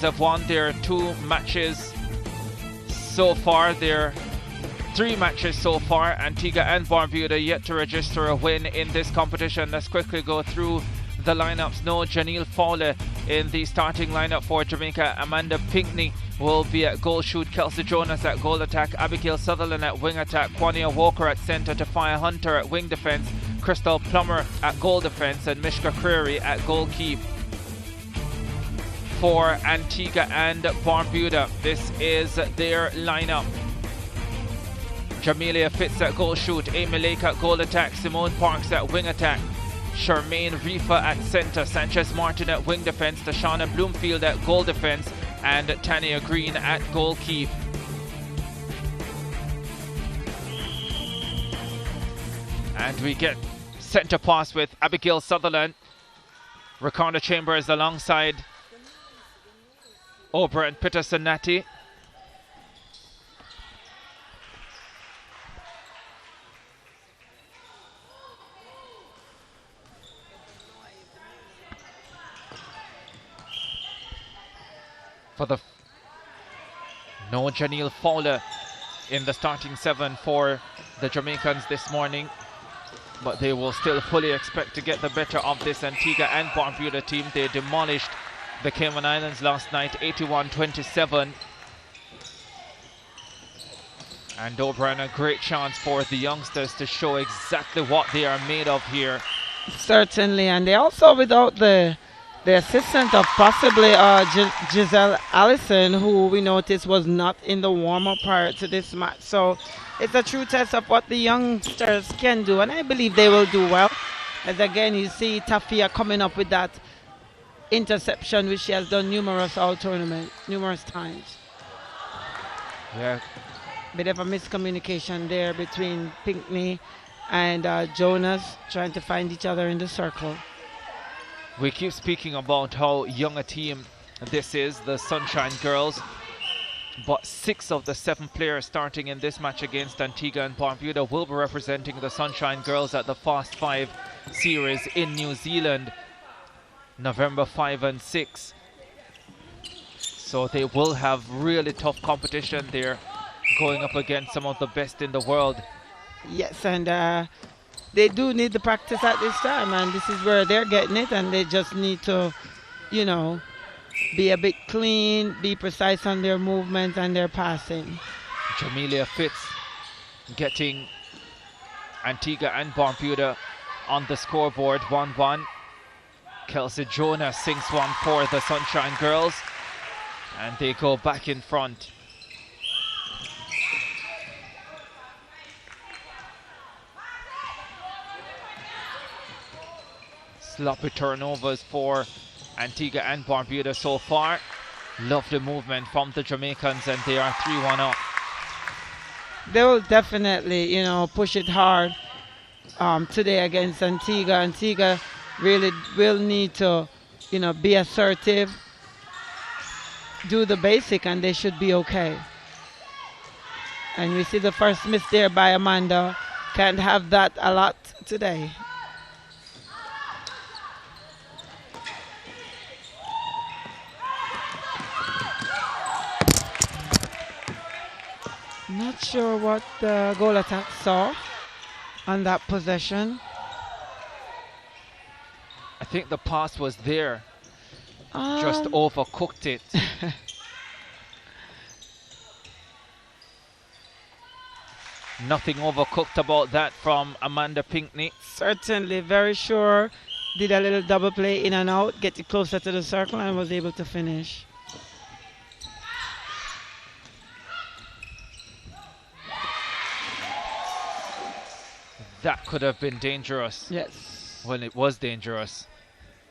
have won their 2 matches so far. Their 3 matches so far. Antigua and Barbuda yet to register a win in this competition. Let's quickly go through the lineups. No Janelle Fowler in the starting lineup for Jamaica. Amanda Pinckney will be at goal shoot. Kelsey Jonas at goal attack. Abigail Sutherland at wing attack. Quania Walker at centre. Tafia Hunter at wing defence. Crystal Plummer at goal defence. And Mishka Creary at goalkeep. For Antigua and Barbuda, this is their lineup. Jamelia Fitz at goal shoot. Amy Lake at goal attack. Simone Parks at wing attack. Charmaine Rifa at centre. Sanchez Martin at wing defence. Tashana Bloomfield at goal defence. And Tania Green at goalkeep. And we get centre pass with Abigail Sutherland. Ricardo Chambers alongside Oberon Peterson Natty. For the no Janelle Fowler in the starting 7 for the Jamaicans this morning, but they will still fully expect to get the better of this Antigua and Barbuda team. They demolished the Cayman Islands last night, 81-27. And O'Brien, a great chance for the youngsters to show exactly what they are made of here. Certainly, and they also without the assistant of possibly Giselle Allison, who we noticed was not in the warm-up prior to this match. So it's a true test of what the youngsters can do, and I believe they will do well. As again, you see Tafia coming up with that interception, which she has done numerous all-tournament, numerous times. Yeah. Bit of a miscommunication there between Pinckney and Jonas, trying to find each other in the circle. We keep speaking about how young a team this is, the Sunshine Girls, but 6 of the 7 players starting in this match against Antigua and Barbuda will be representing the Sunshine Girls at the Fast 5 series in New Zealand, November 5 and 6. So they will have really tough competition there, going up against some of the best in the world. Yes, and they do need the practice at this time, and this is where they're getting it, and they just need to, you know, be a bit clean, be precise on their movement and their passing. Jamelia Fitz getting Antigua and Barbuda on the scoreboard, 1-1. Kelsey Jonas sinks one for the Sunshine Girls, and they go back in front. Sloppy turnovers for Antigua and Barbuda so far. Lovely movement from the Jamaicans, and they are 3-1 up. They will definitely, you know, push it hard today against Antigua. Antigua really will need to, you know, be assertive, do the basic, and they should be okay. And we see the first miss there by Amanda. Can't have that a lot today. Not sure what the goal attack saw on that possession. I think the pass was there, just overcooked it. Nothing overcooked about that from Amanda Pinckney. Certainly, very sure. Did a little double play in and out, get it closer to the circle, and was able to finish. That could have been dangerous. Yes. Well, it was dangerous.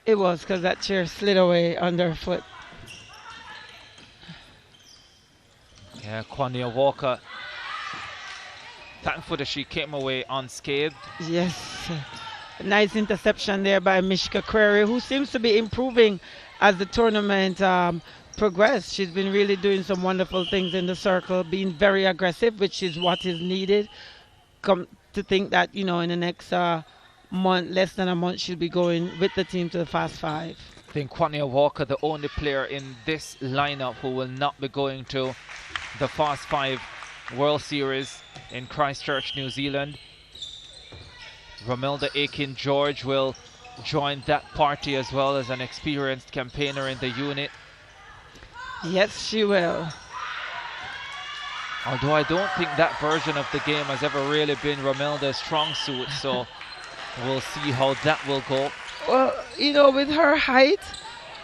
It was, because that chair slid away under her foot. Yeah, Quania Walker. Thankfully she came away unscathed. Yes. Nice interception there by Mishka Creary, who seems to be improving as the tournament progressed. She's been really doing some wonderful things in the circle, being very aggressive, which is what is needed. Come to think that, you know, in the next month, less than a month, she'll be going with the team to the Fast 5. think Quania Walker, the only player in this lineup who will not be going to the Fast 5 World Series in Christchurch, New Zealand. Romilda Aiken-George will join that party as well as an experienced campaigner in the unit. Yes, she will. Although I don't think that version of the game has ever really been Romilda's strong suit, so we'll see how that will go. Well, you know, with her height,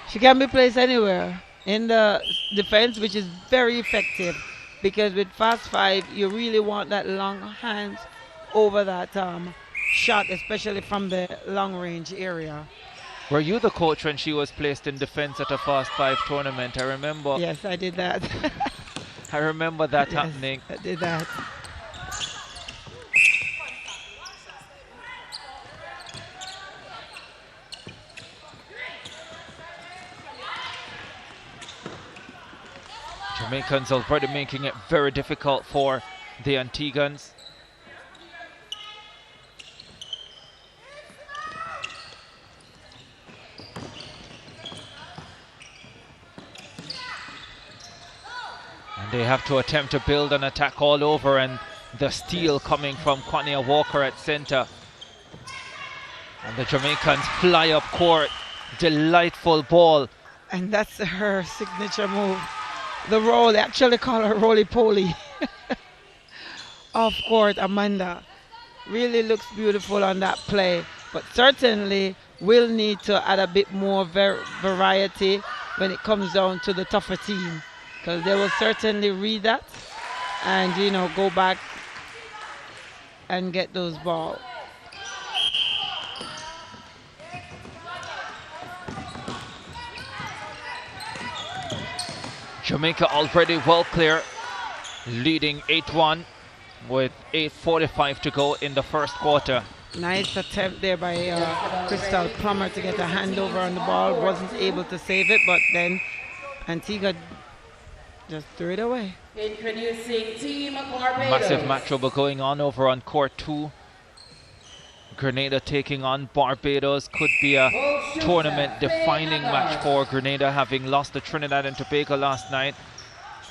she can be placed anywhere in the defense, which is very effective, because with Fast 5, you really want that long hands over that shot, especially from the long range area. Were you the coach when she was placed in defense at a Fast 5 tournament? I remember. Yes, I did that. I remember that happening. I did that. Jamaicans already making it very difficult for the Antiguans. And they have to attempt to build an attack all over, and the steal coming from Quania Walker at center. And the Jamaicans fly up court. Delightful ball. And that's her signature move. The roll, they actually call her roly-poly. Off court, Amanda. Really looks beautiful on that play. But certainly will need to add a bit more variety when it comes down to the tougher team. Because they will certainly read that and, you know, go back and get those balls. Jamaica already well clear, leading 8-1 with 8:45 to go in the first quarter. Nice attempt there by Crystal Plummer to get a handover on the ball. Wasn't able to save it, but then Antigua just threw it away. Introducing Team Barbuda. Massive match over going on over on court 2. Grenada taking on Barbados. Could be a tournament-defining match for Grenada, having lost to Trinidad and Tobago last night.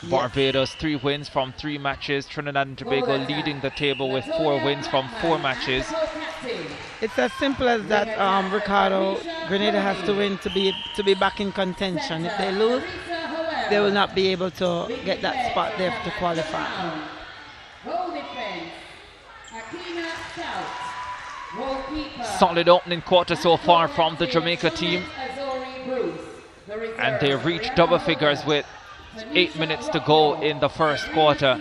Yes. Barbados 3 wins from 3 matches. Trinidad and Tobago leading the table with 4 wins from 4 matches. It's as simple as that, Ricardo. Grenada has to win to be back in contention. If they lose, they will not be able to get that spot there to qualify. Solid opening quarter so far from the Jamaica team, and they reach double figures with 8 minutes to go in the first quarter.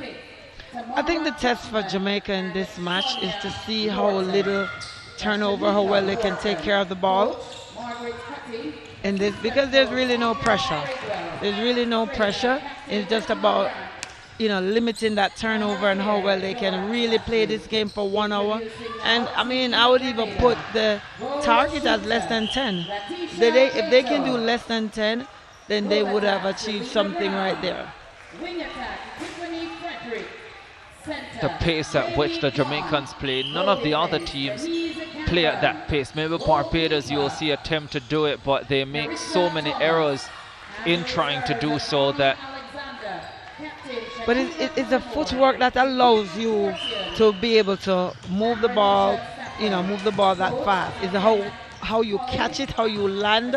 I think the test for Jamaica in this match is to see how little turnover, how well they can take care of the ball in this, because there's really no pressure. There's really no pressure. It's just about, you know, limiting that turnover and how well they can really play this game for 1 hour. And I mean, I would even put the target as less than 10. If they can do less than 10, then they would have achieved something right there. The pace at which the Jamaicans play, none of the other teams play at that pace. Maybe Barbados, you'll see attempt to do it, but they make so many errors in trying to do so that. But it's a footwork that allows you to be able to move the ball, you know, move the ball that fast. It's how you catch it, how you land,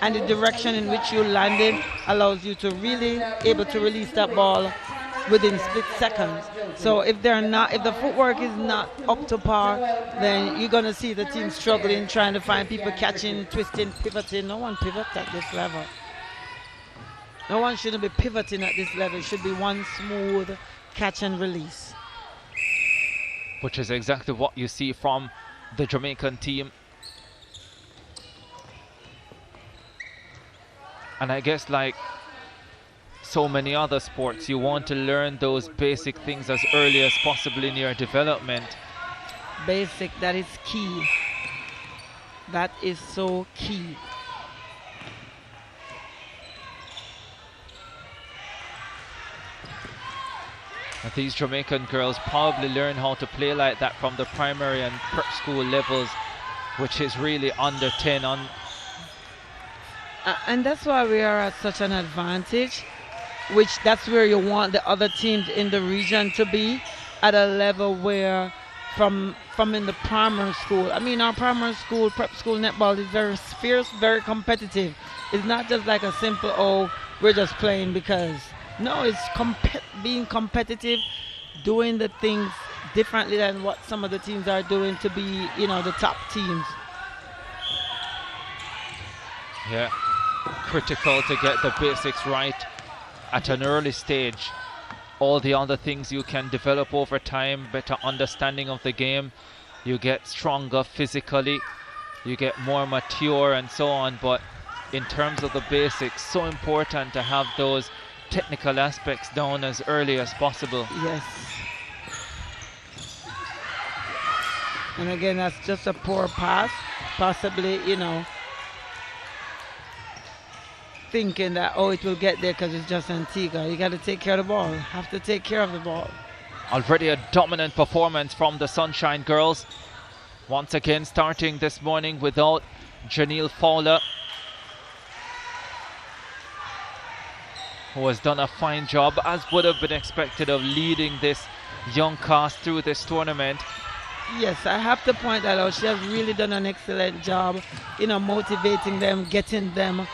and the direction in which you land it allows you to really able to release that ball within split seconds. So if the footwork is not up to par, then you're gonna see the team struggling, trying to find people catching, twisting, pivoting. No one pivots at this level. No one shouldn't be pivoting at this level. It should be one smooth catch and release. Which is exactly what you see from the Jamaican team. And I guess, like so many other sports, you want to learn those basic things as early as possible in your development. Basic, that is key. That is so key. And these Jamaican girls probably learn how to play like that from the primary and prep school levels, which is really under 10. And that's why we are at such an advantage, which that's where you want the other teams in the region to be, at a level where from in the primary school. I mean, our primary school, prep school netball is very fierce, very competitive. It's not just like a simple, oh, we're just playing because. No, it's being competitive, doing the things differently than what some of the teams are doing to be, the top teams. Yeah, critical to get the basics right at an early stage. All the other things you can develop over time, better understanding of the game, you get stronger physically, you get more mature and so on, but in terms of the basics, so important to have those technical aspects down as early as possible. Yes. And again, that's just a poor pass, possibly, thinking that, oh, it will get there because it's just Antigua. You got to take care of the ball. Have to take care of the ball. Already a dominant performance from the Sunshine Girls. Once again starting this morning without Janelle Fowler, who has done a fine job, as would have been expected, of leading this young cast through this tournament. Yes, I have to point that out. She has really done an excellent job, motivating them, getting them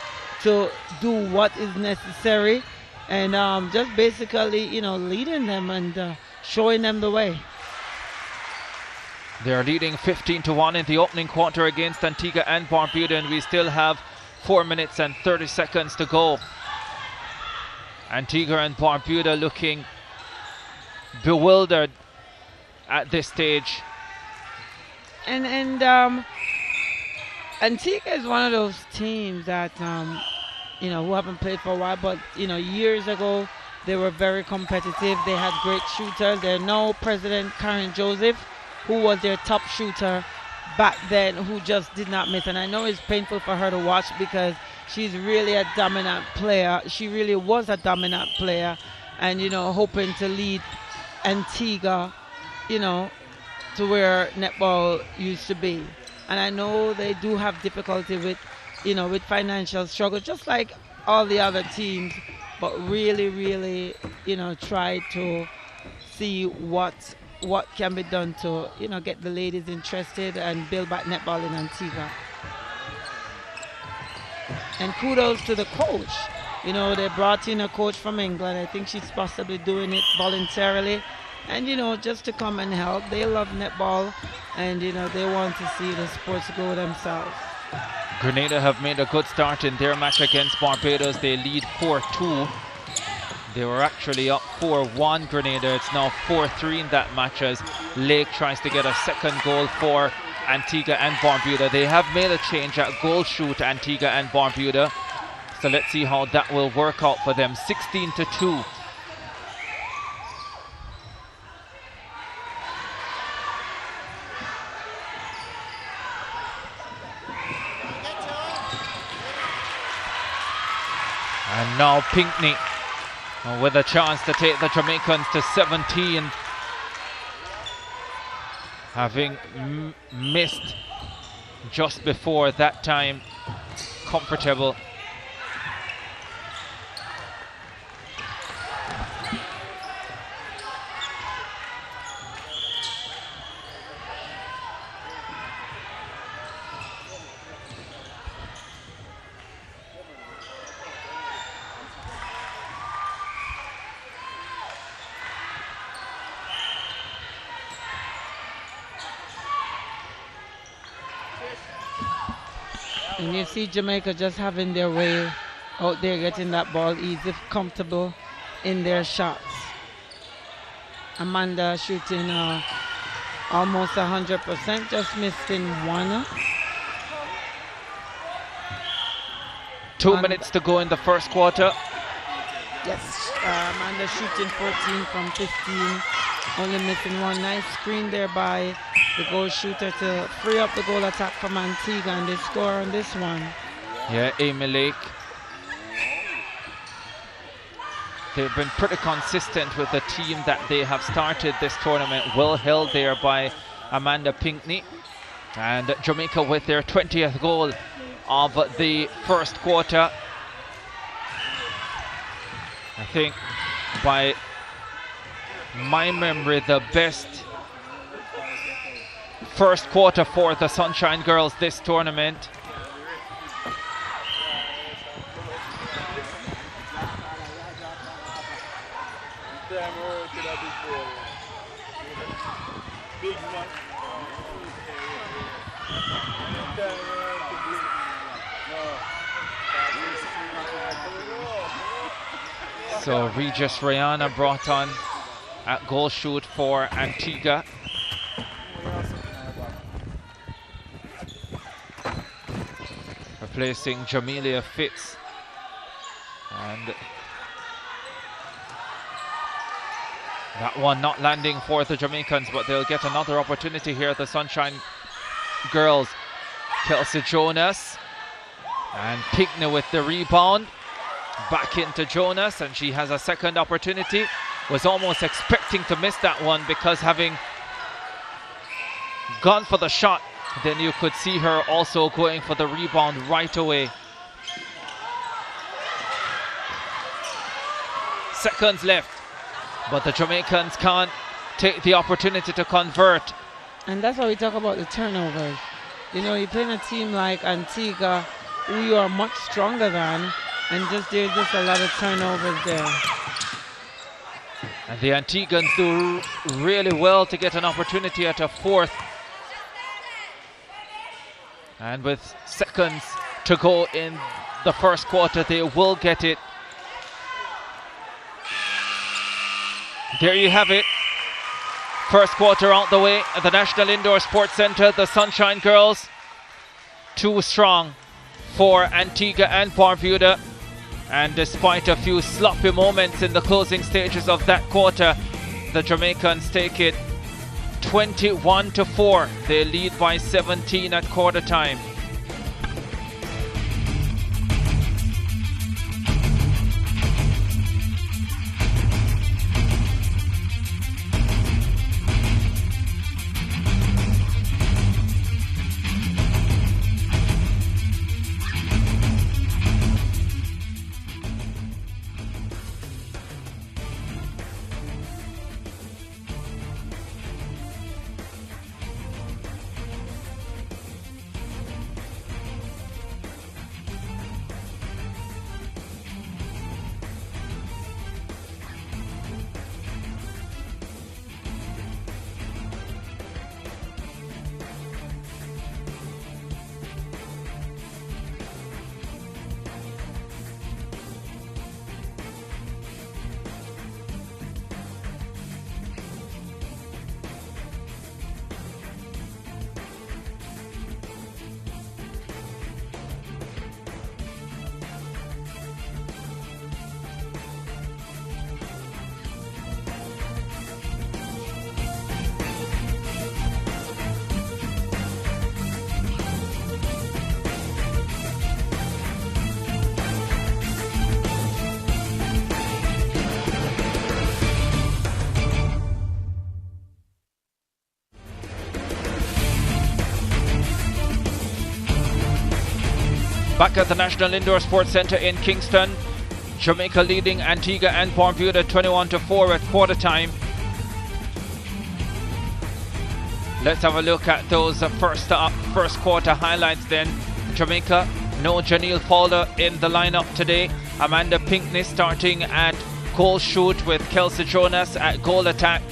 to do what is necessary, and just basically, leading them and showing them the way. They're leading 15-1 in the opening quarter against Antigua and Barbuda, and we still have 4 minutes and 30 seconds to go. Antigua and Barbuda looking bewildered at this stage. And Antigua is one of those teams that who haven't played for a while, but years ago they were very competitive. They had great shooters. They're now President Karen Joseph, who was their top shooter back then, who just did not miss. And I know it's painful for her to watch because she's really a dominant player. She really was a dominant player, and hoping to lead Antigua, to where netball used to be. And I know they do have difficulty with, with financial struggle, just like all the other teams, but really, really, try to see what can be done to, get the ladies interested and build back netball in Antigua. And kudos to the coach. They brought in a coach from England. I think she's possibly doing it voluntarily. And, just to come and help. They love netball, and, they want to see the sports grow themselves. Grenada have made a good start in their match against Barbados. They lead 4-2. They were actually up 4-1, Grenada. It's now 4-3 in that match as Lake tries to get a second goal for Antigua and Barbuda. They have made a change at goal shoot, Antigua and Barbuda. So let's see how that will work out for them. 16-2. And now Pinckney with a chance to take the Jamaicans to 17. Having missed just before that time. Comfortable. And you see Jamaica just having their way out there, getting that ball easy, comfortable in their shots. Amanda shooting almost 100%, just missing one. 2 minutes to go in the first quarter. Yes, Amanda shooting 14 from 15, only missing one. Nice screen there by the goal shooter to free up the goal attack from Antigua, and they score on this one. Yeah, Amy Lake. They've been pretty consistent with the team that they have started this tournament. Well held there by Amanda Pinckney. And Jamaica with their 20th goal of the first quarter. I think by my memory, the best first quarter for the Sunshine Girls this tournament. So Regis Rihanna brought on at goal shoot for Antigua. Replacing Jamelia Fitz. And that one not landing for the Jamaicans, but they'll get another opportunity here. The Sunshine Girls. Kelsey Jonas and Pinkney with the rebound. Back into Jonas, and she has a second opportunity. Was almost expecting to miss that one because having gone for the shot, then you could see her also going for the rebound right away. Seconds left, but the Jamaicans can't take the opportunity to convert. And that's why we talk about the turnovers. You know, you're playing a team like Antigua, who you are much stronger than, and there's just a lot of turnovers there. And the Antiguans do really well to get an opportunity at a fourth. And with seconds to go in the first quarter, they will get it. There you have it. First quarter out the way at the National Indoor Sports Centre. The Sunshine Girls, too strong for Antigua and Barbuda. And despite a few sloppy moments in the closing stages of that quarter, the Jamaicans take it 21-4. They lead by 17 at quarter time. Back at the National Indoor Sports Centre in Kingston, Jamaica leading Antigua and Barbuda 21-4 at quarter time. Let's have a look at those first quarter highlights then. Jamaica, no Janelle Fowler in the lineup today. Amanda Pinkney starting at goal shoot with Kelsey Jonas at goal attack.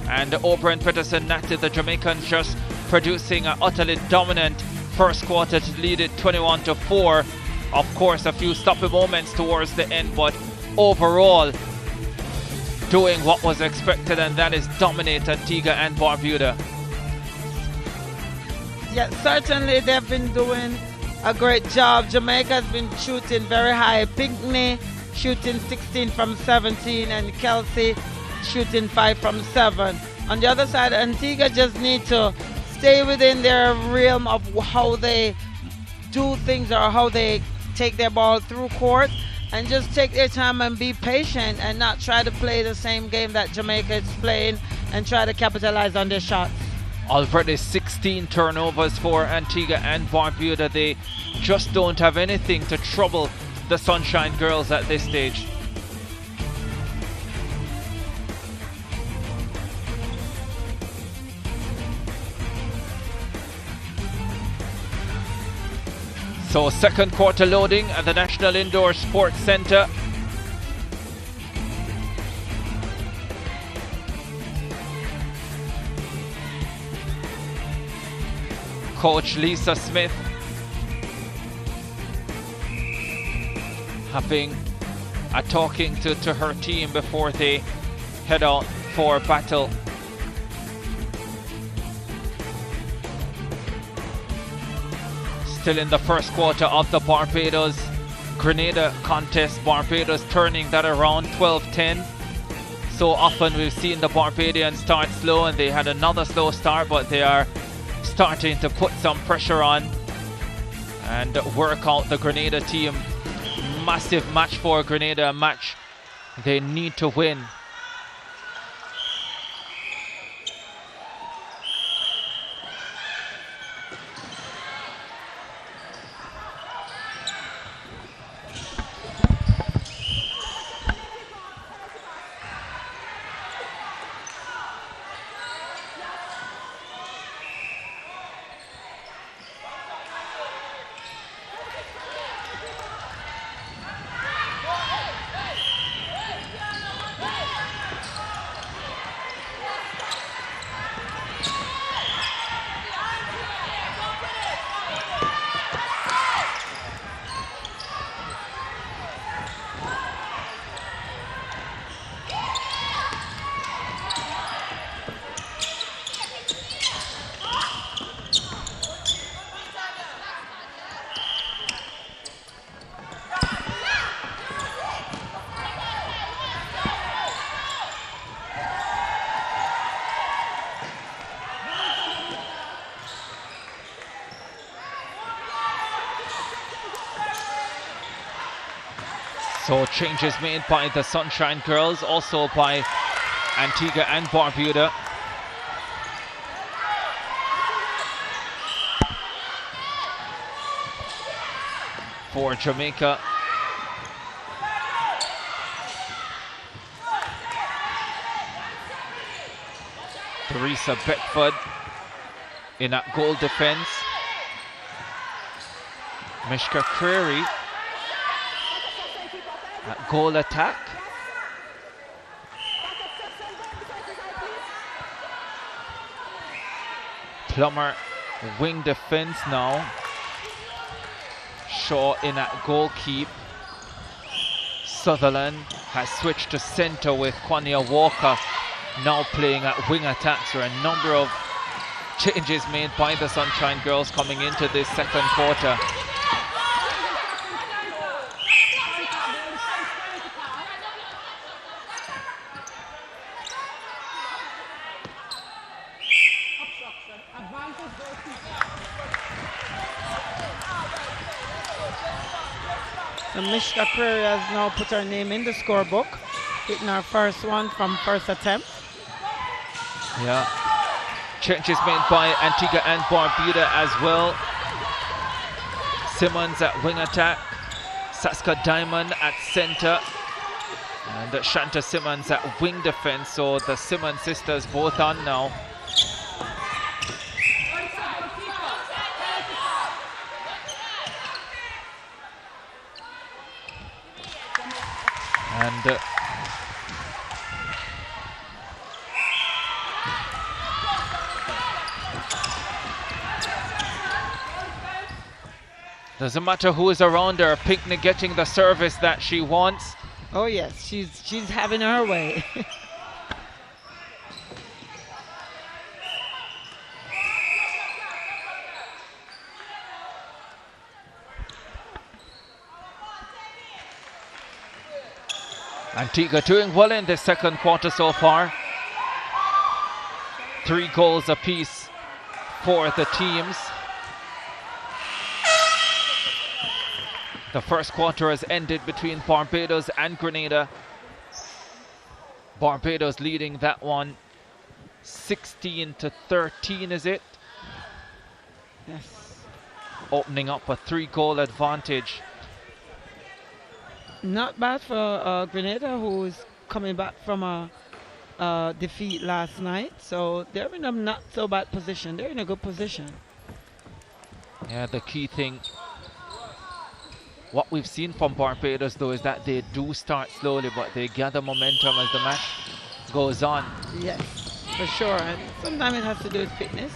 And O'Brien Peterson Natty, the Jamaicans, just producing an utterly dominant first quarter to lead it 21-4. Of course, a few stoppy moments towards the end, but overall doing what was expected, and that is dominate Antigua and Barbuda. Yeah, certainly they've been doing a great job. Jamaica's been shooting very high. Pinkney shooting 16 from 17 and Kelsey shooting 5 from 7. On the other side, Antigua just need to stay within their realm of how they do things or how they take their ball through court, and just take their time and be patient and not try to play the same game that Jamaica is playing and try to capitalize on their shots. Already 16 16 turnovers for Antigua and Barbuda. They just don't have anything to trouble the Sunshine Girls at this stage. So second quarter loading at the National Indoor Sports Centre. Coach Lisa Smith having a talking to her team before they head out for battle. Still in the first quarter of the Barbados Grenada contest. Barbados turning that around 12-10. So often we've seen the Barbadians start slow, and they had another slow start, but they are starting to put some pressure on and work out the Grenada team. Massive match for Grenada, a match they need to win. So changes made by the Sunshine Girls, also by Antigua and Barbuda. For Jamaica, Teresa Beckford in at goal defense. Mishka Creary at goal attack. Plummer wing defense now. Shaw in at goalkeep. Sutherland has switched to centre with Kwanya Walker now playing at wing attacks. There are a number of changes made by the Sunshine Girls coming into this second quarter. Mishka Prairie has now put her name in the scorebook, hitting her first one from first attempt. Yeah. Changes made by Antigua and Barbuda as well. Simmons at wing attack, Saska Diamond at center, and Shanta Simmons at wing defense. So the Simmons sisters both on now. And doesn't matter who is around her, Pinckney getting the service that she wants. Oh yes, she's having her way. Antigua doing well in the second quarter so far. 3 goals apiece for the teams. The first quarter has ended between Barbados and Grenada. Barbados leading that one 16-13, is it? Yes. Opening up a 3-goal advantage. Not bad for Grenada, who's coming back from a defeat last night. So they're in a not so bad position. They're in a good position. Yeah, the key thing, what we've seen from Barbados though, is that they do start slowly, but they gather momentum as the match goes on. Yes, for sure. And sometimes it has to do with fitness.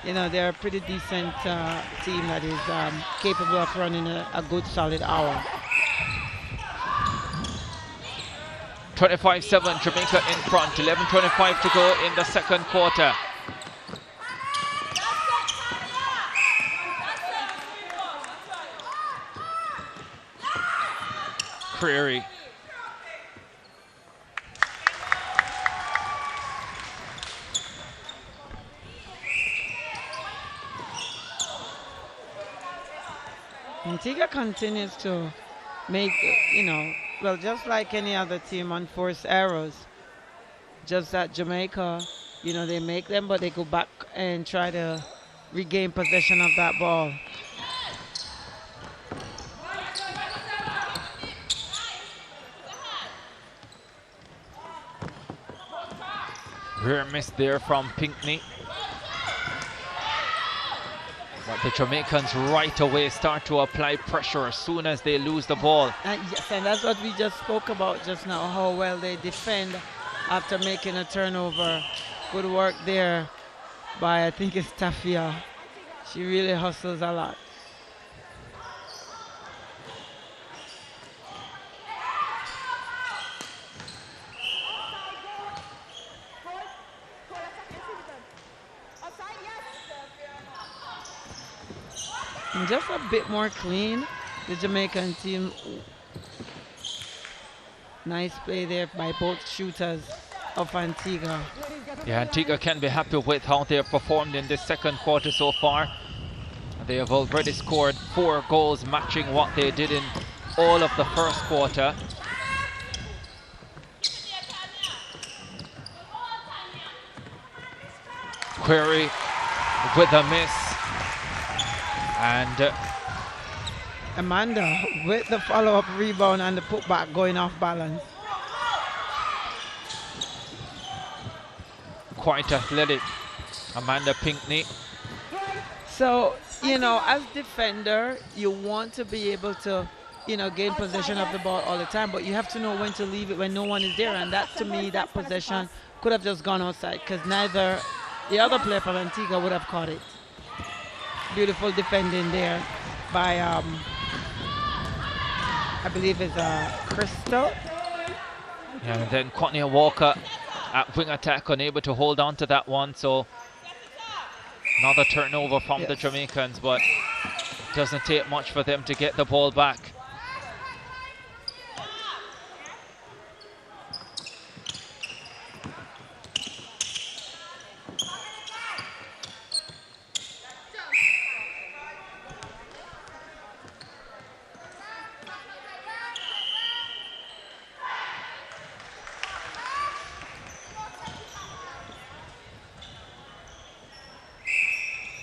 You know, they're a pretty decent team that is capable of running a good solid hour. 25-7, Jamaica in front, 11:25 to go in the second quarter. Creary. Antigua continues to make, you know, well, just like any other team, unforced errors. Just that Jamaica, you know, they make them, but they go back and try to regain possession of that ball. Rear miss there from Pinckney. But the Jamaicans right away start to apply pressure as soon as they lose the ball. Yes, and that's what we just spoke about just now, how well they defend after making a turnover. Good work there by, I think it's Tafia. She really hustles a lot. And just a bit more clean, the Jamaican team. Nice play there by both shooters of Antigua. Yeah, Antigua can be happy with how they have performed in this second quarter so far. They have already scored 4 goals, matching what they did in all of the first quarter. Query with a miss. And Amanda with the follow-up rebound and the putback going off balance. Quite athletic, Amanda Pinckney. So, you know, as defender, you want to be able to, you know, gain possession of the ball all the time, but you have to know when to leave it when no one is there. And that, to me, that possession could have just gone outside because neither the other player from Antigua would have caught it. Beautiful defending there by, I believe it's Crystal. Yeah, and then Courtney Walker at wing attack, unable to hold on to that one. So another turnover from the Jamaicans, but doesn't take much for them to get the ball back.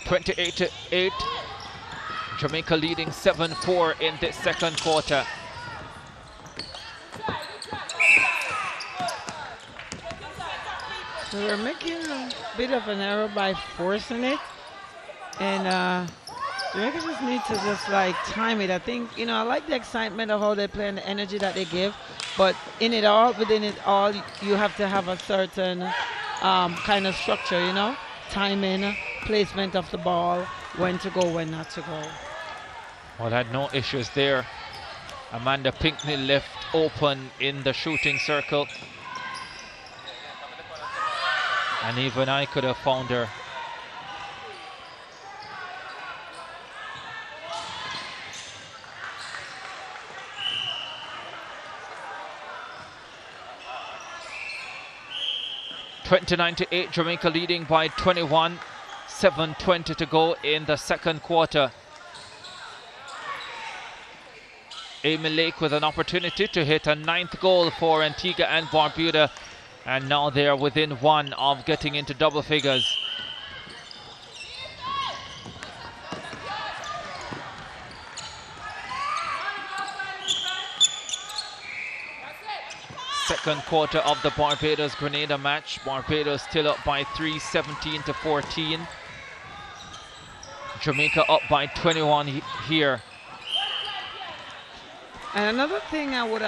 (28-8), Jamaica leading 7-4 in this second quarter. So we're making a bit of an error by forcing it, and Jamaica just need to just like time it. I think, you know, I like the excitement of how they play and the energy that they give, but within it all, you have to have a certain kind of structure, you know, timing, placement of the ball, when to go, when not to go. Well, had no issues there. Amanda Pinckney left open in the shooting circle, and even I could have found her. (29-8), Jamaica leading by 21. 7:20 to go in the second quarter. Amy Lake with an opportunity to hit a 9th goal for Antigua and Barbuda, and now they're within 1 of getting into double figures. second quarter of the Barbados-Grenada match. Barbados still up by 3, 17-14. Jamaica up by 21 here. And another thing I would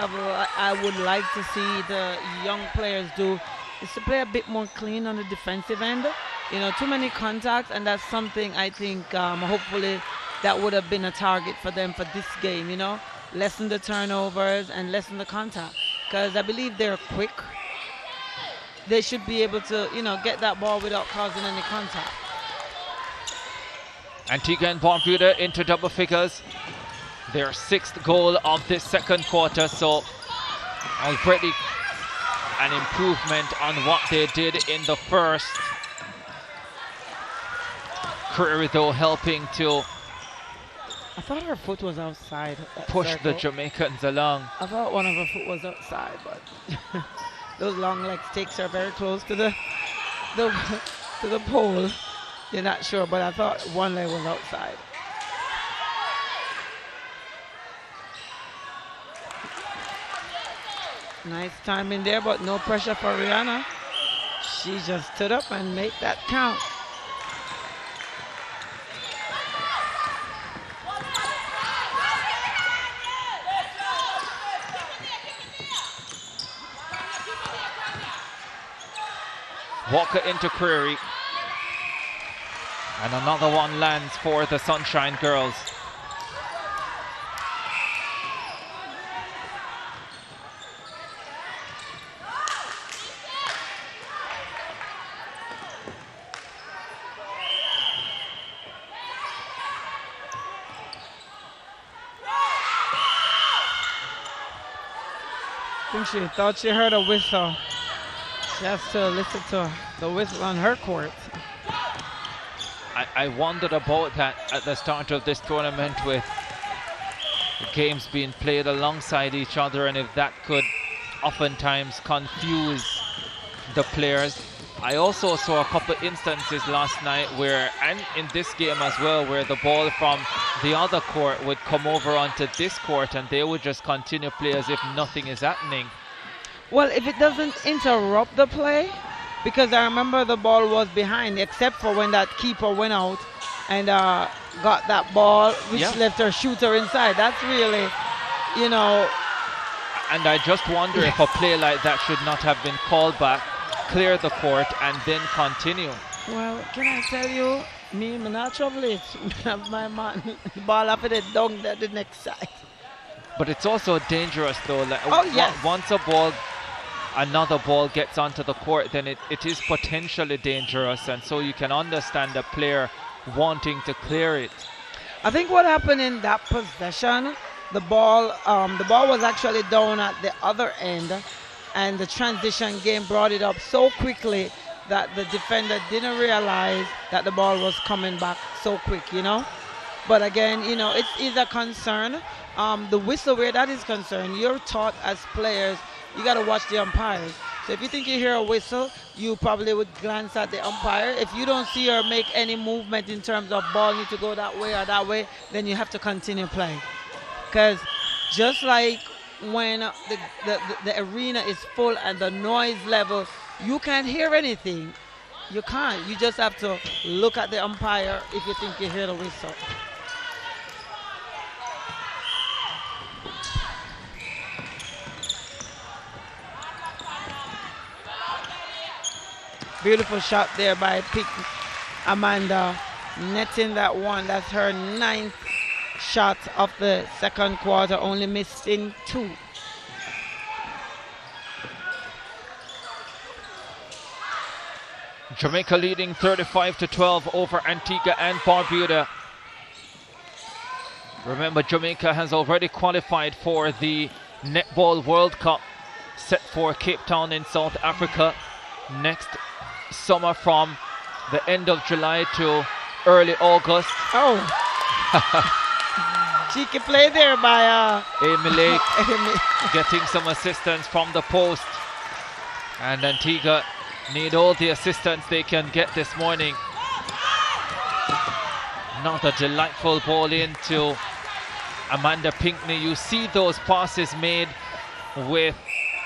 like to see the young players do is to play a bit more clean on the defensive end. You know, too many contacts, and that's something I think hopefully that would have been a target for them for this game, you know. Lessen the turnovers and lessen the contact, because I believe they're quick. They should be able to, you know, get that ball without causing any contact. Antigua and Barbuda into double figures. Their 6th goal of this second quarter, so already an improvement on what they did in the first. Curry though helping to I thought her foot was outside. Push the Jamaicans along. I thought one of her foot was outside, but those long legs takes her very close to the pole. You're not sure, but I thought one leg was outside. Nice timing there, but no pressure for Rihanna. She just stood up and made that count. Walker into Query. And another one lands for the Sunshine Girls. I think she thought she heard a whistle. She has to listen to the whistle on her court. I wondered about that at the start of this tournament, with games being played alongside each other, and if that could oftentimes confuse the players. I also saw a couple instances last night where, and in this game as well, where the ball from the other court would come over onto this court and they would just continue play as if nothing is happening. Well, if it doesn't interrupt the play, because I remember the ball was behind, except for when that keeper went out and got that ball, which left her shooter inside. That's really, you know. And I just wonder if a play like that should not have been called back, clear the court, and then continue. Well, can I tell you, I'm not trouble it. My man, ball up in it down the next side. But it's also dangerous though. Like, yes. Once another ball gets onto the court, then it is potentially dangerous, and so you can understand the player wanting to clear it. I think what happened in that possession, the ball was actually down at the other end, and the transition game brought it up so quickly that the defender didn't realize that the ball was coming back so quick, you know. But again, you know, it is a concern. The whistle, where that is concerned, you're taught as players, you got to watch the umpires. So if you think you hear a whistle, you probably would glance at the umpire. If you don't see her make any movement in terms of ball need to go that way or that way, then you have to continue playing. Because just like when the arena is full and the noise level, you can't hear anything. You can't. You just have to look at the umpire if you think you hear the whistle. Beautiful shot there by Amanda, netting that one. That's her 9th shot of the second quarter, only missing 2. Jamaica leading 35-12 over Antigua and Barbuda. Remember, Jamaica has already qualified for the Netball World Cup set for Cape Town in South Africa next summer, from the end of July to early August. Oh. Cheeky play there by Amy Lake getting some assistance from the post, and Antigua need all the assistance they can get this morning. Another delightful ball into Amanda Pinkney. You see those passes made with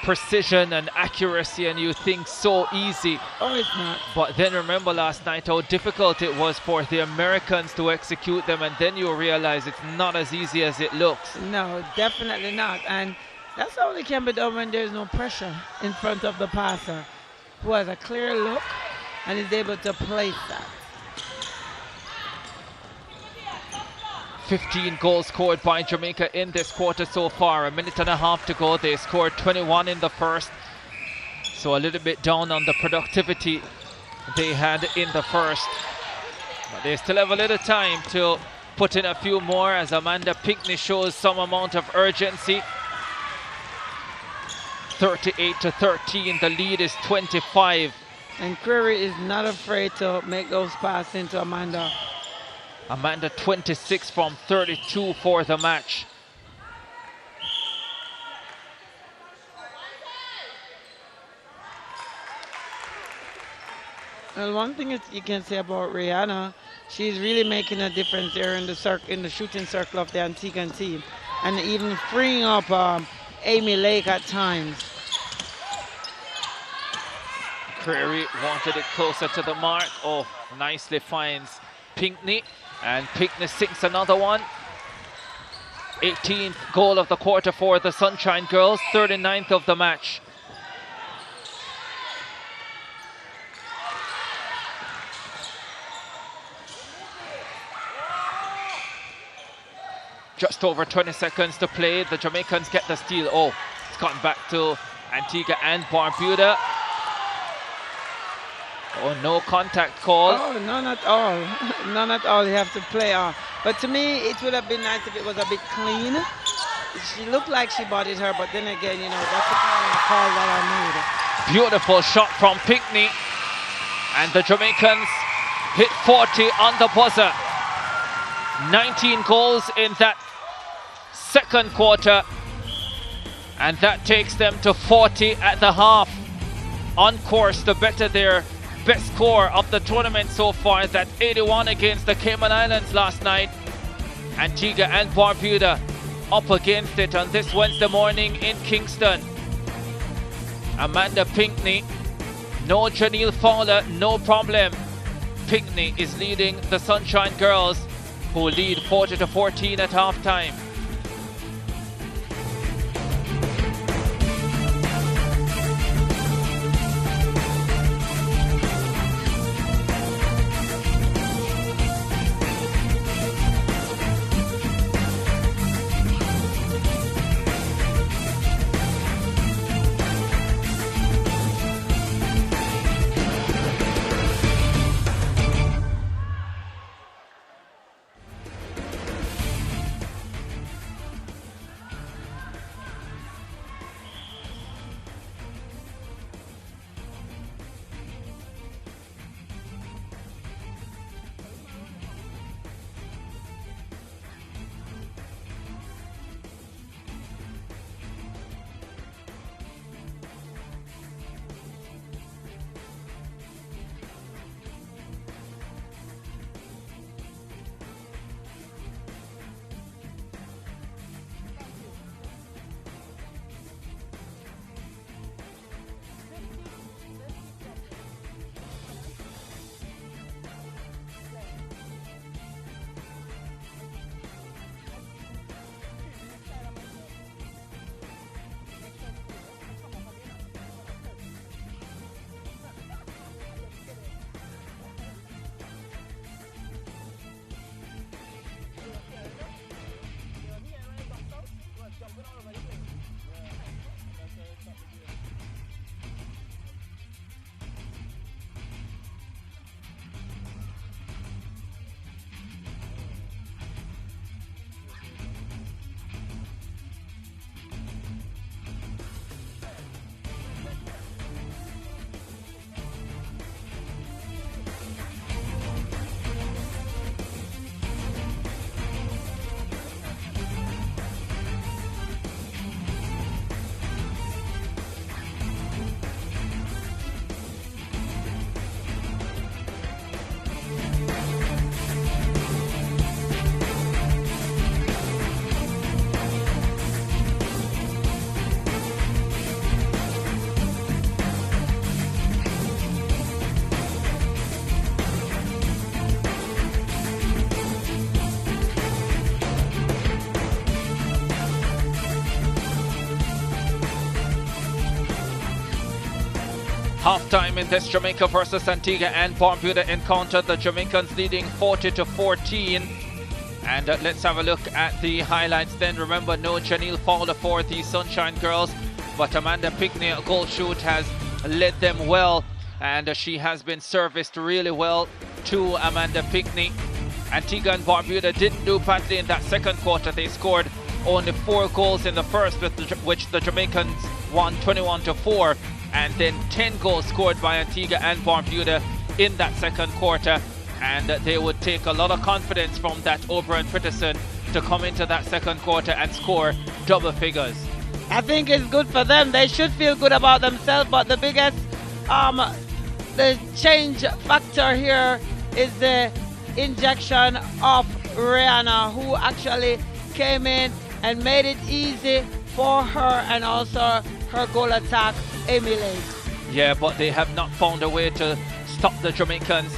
precision and accuracy, and you think so easy. Oh, it's not. But then remember last night how difficult it was for the Americans to execute them, and then you realize it's not as easy as it looks. No, definitely not. And that's how it can be done when there's no pressure in front of the passer, who has a clear look and is able to place that. 15 goals scored by Jamaica in this quarter so far. A minute and a half to go. They scored 21 in the first. So a little bit down on the productivity they had in the first. But they still have a little time to put in a few more as Amanda Pinckney shows some amount of urgency. 38-13. The lead is 25. And Query is not afraid to make those passes into Amanda. Amanda 26 from 32 for the match. Well, one thing you can say about Rihanna, she's really making a difference there in the shooting circle of the Antiguan team, and even freeing up Amy Lake at times. Prairie wanted it closer to the mark. Oh, nicely finds Pinckney. And Pinckney sinks another one. 18th goal of the quarter for the Sunshine Girls, 39th of the match. Just over 20 seconds to play. The Jamaicans get the steal. Oh, it's gone back to Antigua and Barbuda. Oh, no contact call. Oh, none at all. None at all. You have to play on. But to me, it would have been nice if it was a bit clean. She looked like she bodied her, but then again, you know, that's the kind of call that I made. Beautiful shot from Pinckney. And the Jamaicans hit 40 on the buzzer. 19 goals in that second quarter. And that takes them to 40 at the half. On course to better their best score of the tournament so far. That's 81 against the Cayman Islands last night. Antigua and Barbuda up against it on this Wednesday morning in Kingston. Amanda Pinckney, no Janelle Fowler, no problem. Pinckney is leading the Sunshine Girls, who lead 40-14 at halftime. Halftime in this Jamaica versus Antigua and Barbuda encounter. The Jamaicans leading 40-14. And let's have a look at the highlights then. Remember, no Janelle Fowler for the Sunshine Girls, but Amanda Pickney, goal shoot, has led them well, and she has been serviced really well to Amanda Pickney. Antigua and Barbuda didn't do badly in that second quarter. They scored only 4 goals in the first, which the Jamaicans won 21-4, and then 10 goals scored by Antigua and Barbuda in that second quarter. And they would take a lot of confidence from that Oberon Peterson to come into that second quarter and score double figures. I think it's good for them. They should feel good about themselves, but the biggest the change factor here is the injection of Rihanna, who actually came in and made it easy for her, and also her goal attack emulates. Yeah, but they have not found a way to stop the Jamaicans.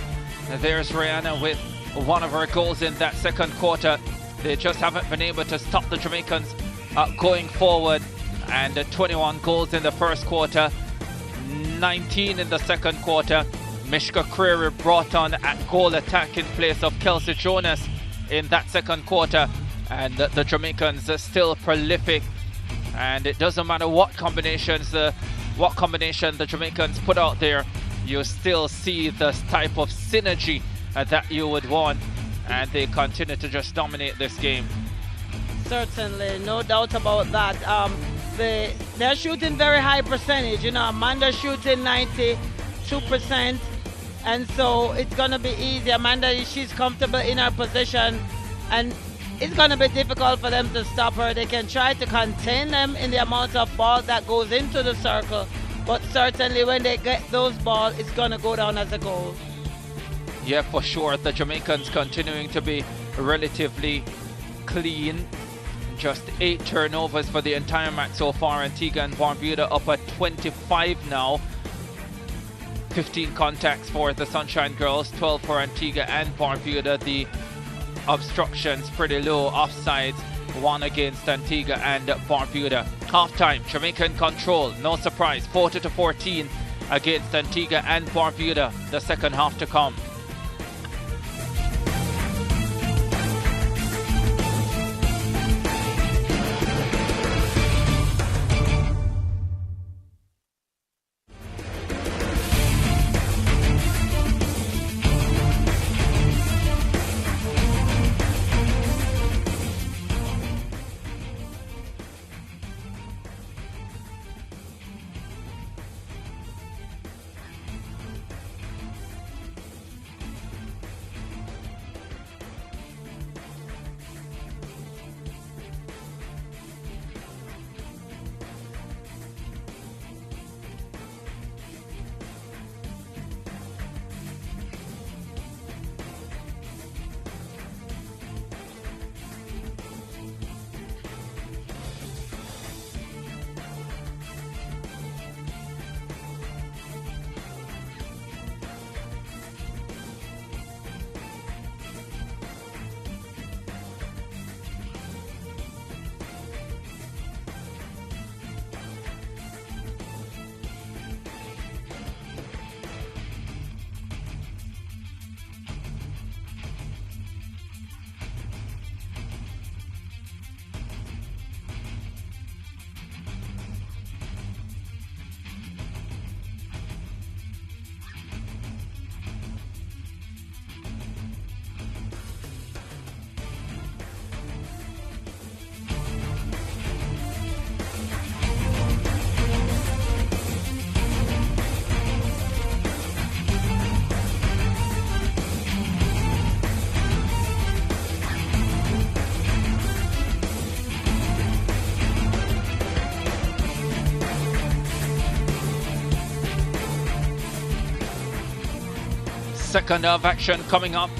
There's Rihanna with one of her goals in that second quarter. They just haven't been able to stop the Jamaicans going forward. And 21 goals in the first quarter, 19 in the second quarter. Mishka Creary brought on at goal attack in place of Kelsey Jonas in that second quarter. And the Jamaicans are still prolific. And it doesn't matter what combination the Jamaicans put out there, you still see this type of synergy that you would want, and they continue to just dominate this game. Certainly, no doubt about that. They're shooting very high percentage. You know, Amanda shooting 92%, and so it's gonna be easy. Amanda, she's comfortable in her position, and it's gonna be difficult for them to stop her. They can try to contain them in the amount of ball that goes into the circle, but certainly when they get those balls, it's going to go down as a goal. Yeah, for sure. The Jamaicans continuing to be relatively clean. Just 8 turnovers for the entire match so far. Antigua and Barbuda up at 25 now. 15 contacts for the Sunshine Girls, 12 for Antigua and Barbuda. The obstructions pretty low. Offsides, 1 against Antigua and Barbuda. Halftime, Jamaica in control, no surprise, 40-14 against Antigua and Barbuda. The second half to come. Second of action coming up.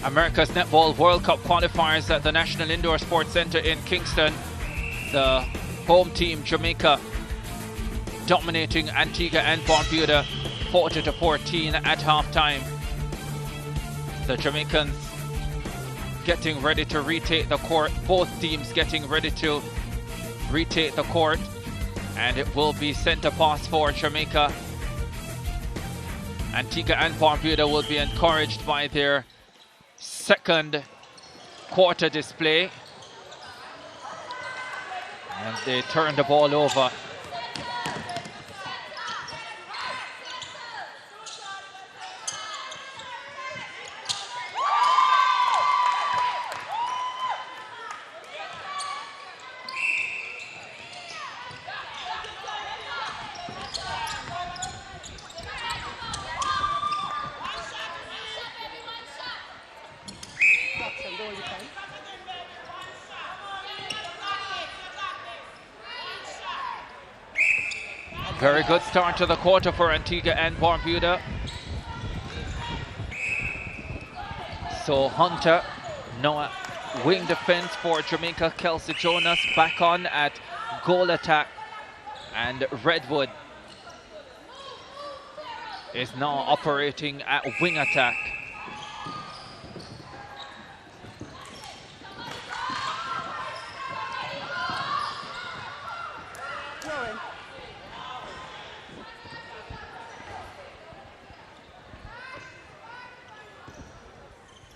America's Netball World Cup qualifiers at the National Indoor Sports Center in Kingston. The home team, Jamaica, dominating Antigua and Barbuda 40-14 at halftime. The Jamaicans getting ready to retake the court. Both teams getting ready to retake the court. And it will be center pass for Jamaica. Antigua and Barbuda will be encouraged by their second quarter display. And they turn the ball over. Very good start to the quarter for Antigua and Barbuda. So Hunter, Noah, wing defense for Jamaica. Kelsey Jonas back on at goal attack. And Redwood is now operating at wing attack.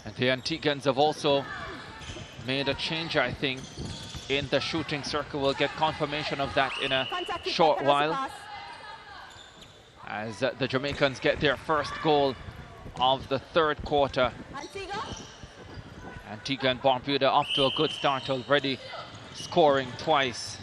And the Antiguans have also made a change, I think, in the shooting circle. We'll get confirmation of that in a short while, as the Jamaicans get their first goal of the third quarter. Antigua and Barbuda off to a good start already, scoring twice.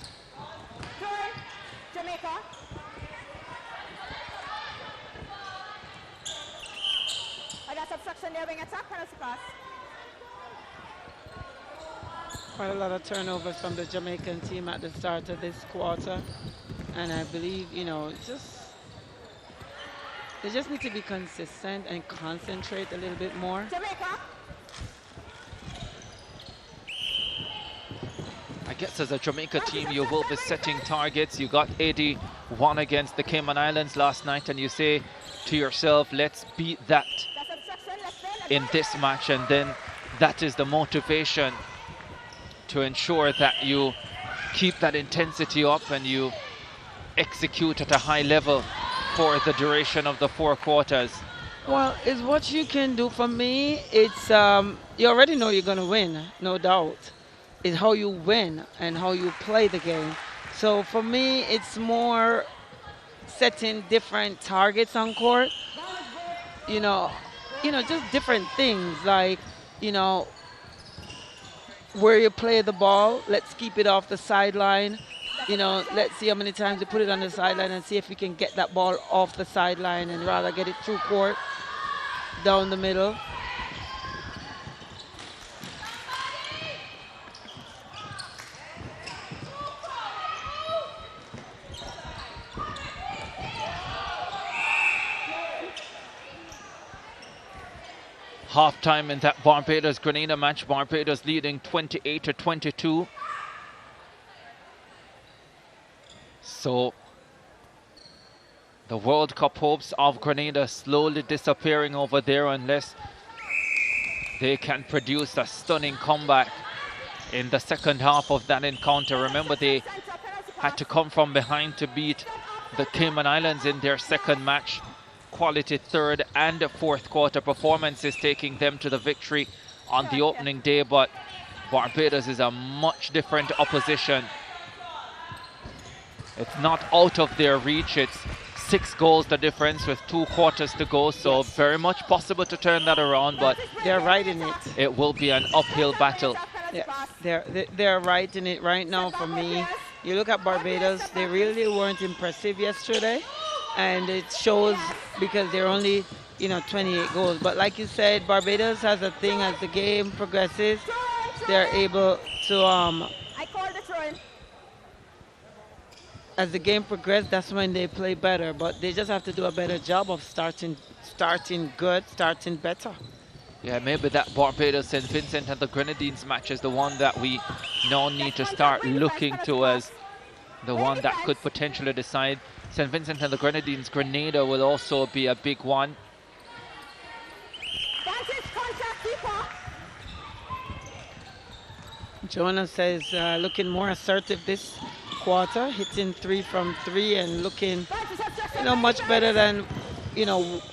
Quite a lot of turnovers from the Jamaican team at the start of this quarter, and I believe, you know, they just need to be consistent and concentrate a little bit more. I guess as a Jamaica team, you will be setting targets. You got 81 against the Cayman Islands last night, and you say to yourself, let's beat that in this match, and then that is the motivation to ensure that you keep that intensity up and you execute at a high level for the duration of the 4 quarters. Well, it's what you can do. For me, it's you already know you're going to win, no doubt. It's how you win and how you play the game. So for me, it's more setting different targets on court. You know, just different things, like, you know, where you play the ball, let's keep it off the sideline. You know, let's see how many times you put it on the sideline and see if we can get that ball off the sideline and rather get it through court, down the middle. Half-time in that Barbados-Grenada match. Barbados leading 28-22. So the World Cup hopes of Grenada slowly disappearing over there unless they can produce a stunning comeback in the second half of that encounter. Remember, they had to come from behind to beat the Cayman Islands in their second match. Quality third and fourth quarter performances taking them to the victory on the opening day, but Barbados is a much different opposition. It's not out of their reach. It's 6 goals the difference with 2 quarters to go, so very much possible to turn that around, but they're right in it. It will be an uphill battle. Yeah, they're right in it right now. For me, you look at Barbados, they really weren't impressive yesterday. And it shows because they're only, 28 goals. But like you said, Barbados has a thing as the game progresses. They're able to, as the game progresses, that's when they play better. But they just have to do a better job of starting good, starting better. Yeah, maybe that Barbados, St. Vincent and the Grenadines match is the one that we now need to start looking to as the one that could potentially decide. St. Vincent and the Grenadines, Grenada will also be a big one. Jonas says looking more assertive this quarter, hitting 3 from 3 and looking, much better than,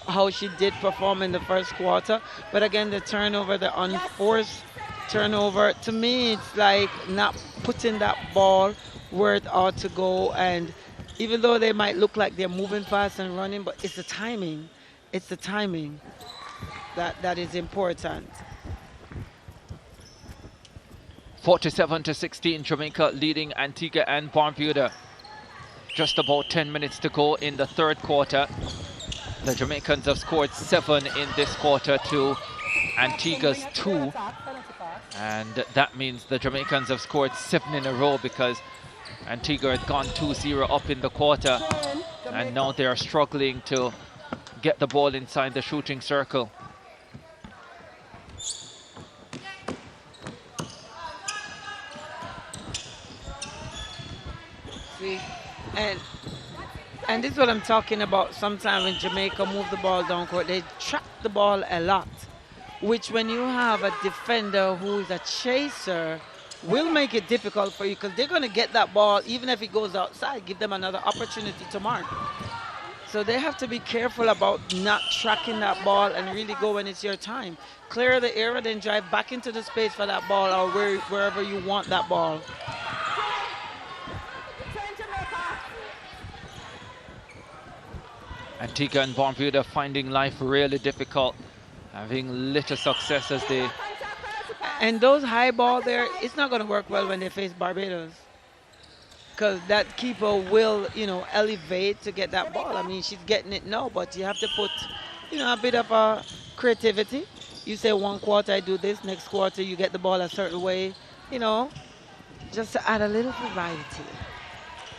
how she did perform in the first quarter. But again, the turnover, the unforced turnover, to me, it's like not putting that ball where it ought to go. And even though they might look like they're moving fast and running, but it's the timing. It's the timing that is important. 47-16, Jamaica leading Antigua and Barbuda. Just about 10 minutes to go in the third quarter. The Jamaicans have scored 7 in this quarter to Antigua's 2. And that means the Jamaicans have scored 7 in a row because Antigua had gone 2-0 up in the quarter. And now they are struggling to get the ball inside the shooting circle. See, and this is what I'm talking about. Sometimes when Jamaica move the ball down court, they trap the ball a lot, which when you have a defender who is a chaser, will make it difficult for you because they're going to get that ball even if it goes outside, give them another opportunity to mark. So they have to be careful about not tracking that ball and really go when it's your time. Clear the area, then drive back into the space for that ball or wherever you want that ball. Antigua and Barbuda finding life really difficult, having little success as they... And those high ball there, it's not going to work well when they face Barbados. Because that keeper will, elevate to get that ball. I mean, she's getting it now, but you have to put, a bit of creativity. You say one quarter I do this, next quarter you get the ball a certain way, just to add a little variety.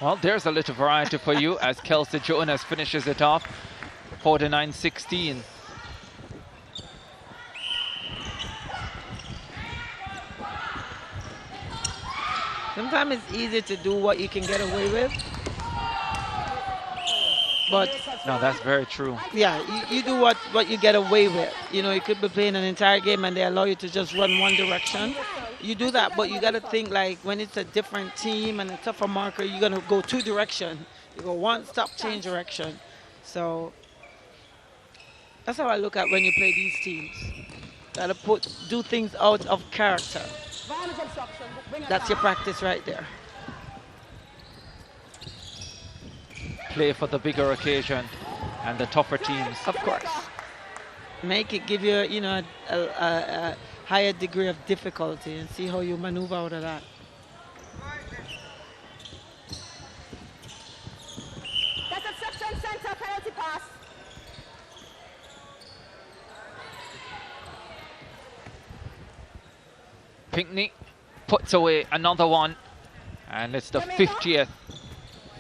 Well, there's a little variety for you as Kelsey Jonas finishes it off, 49-16. Sometimes it's easy to do what you can get away with. But no, that's very true. Yeah, you do what you get away with. You could be playing an entire game and they allow you to just run one direction. You do that, but you got to think like when it's a different team and a tougher marker, you're going to go 2 directions. You go one, stop, change direction. So that's how I look at when you play these teams. Got to do things out of character. That's your practice right there. Play for the bigger occasion and the tougher teams. Of course. Make it give you, a higher degree of difficulty and see how you maneuver out of that. That's a section center penalty pass. Pinckney puts away another one, and it's the 50th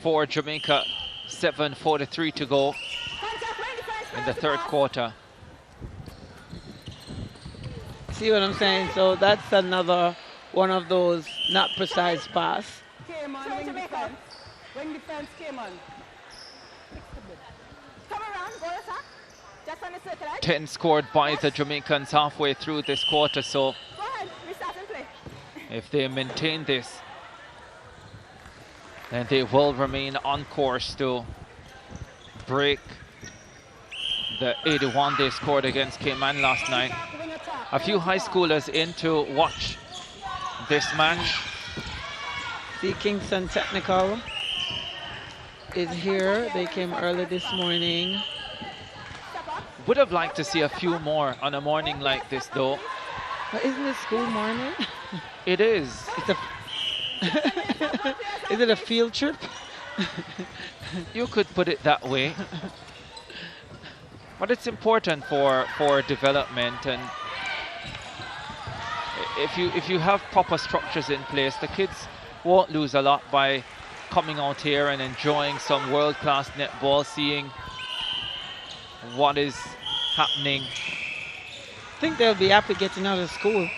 for Jamaica. 7:43 to go in the third quarter. See what I'm saying? So that's another one of those not precise pass. Came on, when defense came on. Come around, go attack. Just on the circle. 10 scored by the Jamaicans halfway through this quarter, so go ahead, restart and play. if they maintain this, then they will remain on course to break the 81 they scored against Cayman last night. A few high schoolers in to watch this match. See, Kingston Technical is here. They came early this morning. Would have liked to see a few more on a morning like this, though. But isn't it school morning? It is. It's a is it a field trip? You could put it that way. But it's important for development, and if you have proper structures in place, the kids won't lose a lot by coming out here and enjoying some world-class netball, seeing what is happening. I think they'll be happy getting out of school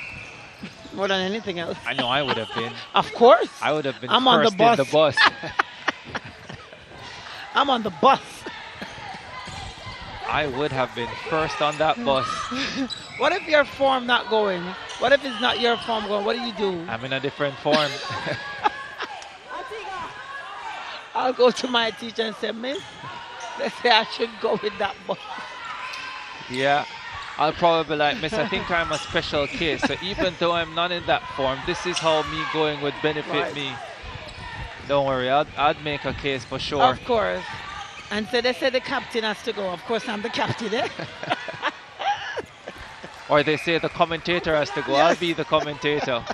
more than anything else. I know I would have been. Of course. I would have been I'm first on the bus. in the bus. I'm on the bus. I would have been first on that bus. What if your form not going? What if it's not your form going? What do you do? I'm in a different form. I'll go to my teacher and say, Miss, they say I should go with that ball. Yeah. I'll probably be like, Miss, I think I'm a special case. So even though I'm not in that form, this is how me going would benefit me. Don't worry, I'd make a case for sure. Of course. And so they say the captain has to go. Of course, I'm the captain, eh? Or they say the commentator has to go. Yes. I'll be the commentator.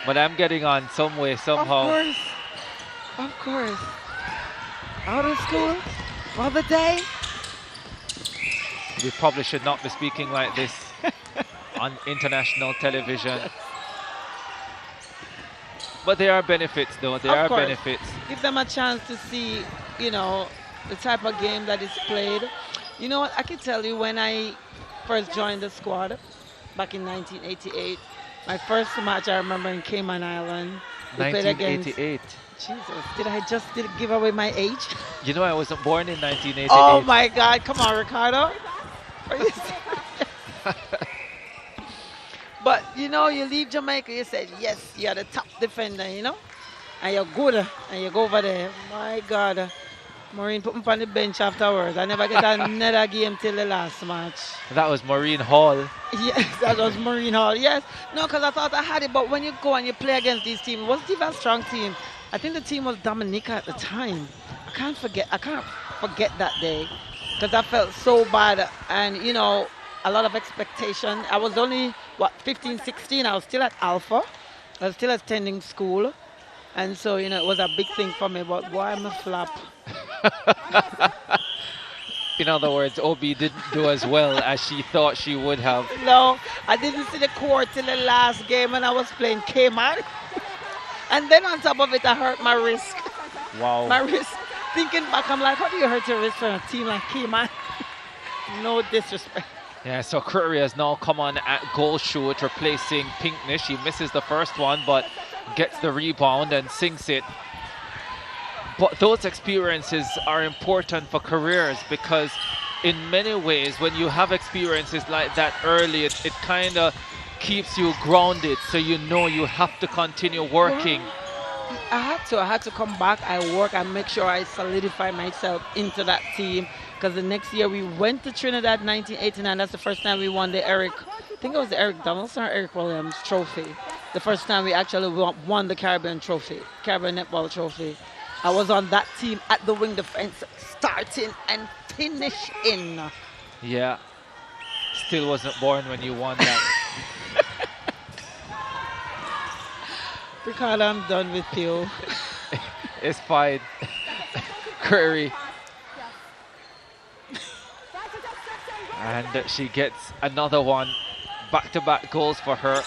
But I'm getting on some way, somehow. Of course. Of course. Out of school for the day. We probably should not be speaking like this on international television. But there are benefits, though. There are benefits. Give them a chance to see, you know, the type of game that is played. You know what? I can tell you when I first joined the squad back in 1988, my first match I remember in Cayman Island. We played against 1988. Jesus, did I just give away my age? You know I wasn't born in 1988. Oh my God! Come on, Ricardo. Are you serious? But you know, you leave Jamaica, you said yes, you're the top defender, you know, and you're good, and you go over there. My God, Maureen put me on the bench afterwards. I never get another game till the last match. That was Maureen Hall. Yes, that was Maureen Hall. Yes, no, because I thought I had it, but when you go and you play against these teams, it wasn't even a strong team. I think the team was Dominica at the time. I can't forget that day because I felt so bad, and you know, a lot of expectation. I was only, what, 15, 16. I was still at Alpha. I was still attending school. And so, you know, it was a big thing for me, but boy, I'm a flop. In other words, Obi didn't do as well as she thought she would have. No, I didn't see the court till the last game when I was playing Cayman. And then on top of it, I hurt my wrist. Wow. My wrist. Thinking back, I'm like, how do you hurt your wrist for a team like Cayman? No disrespect. Yeah, so Curry has now come on at goal shoot, replacing Pinkness. She misses the first one, but gets the rebound and sinks it. But those experiences are important for careers because in many ways, when you have experiences like that early, it kind of keeps you grounded, so you know you have to continue working. I had to come back. I work and make sure I solidify myself into that team. Because the next year we went to Trinidad 1989. That's the first time we won the I think it was the Eric Donaldson or Eric Williams trophy. The first time we actually won the Caribbean Netball trophy. I was on that team at the wing defense, starting and finishing. Yeah. Still wasn't born when you won that. Ricardo, I'm done with you. It's fine. Curry. And she gets another one. Back-to-back goals for her.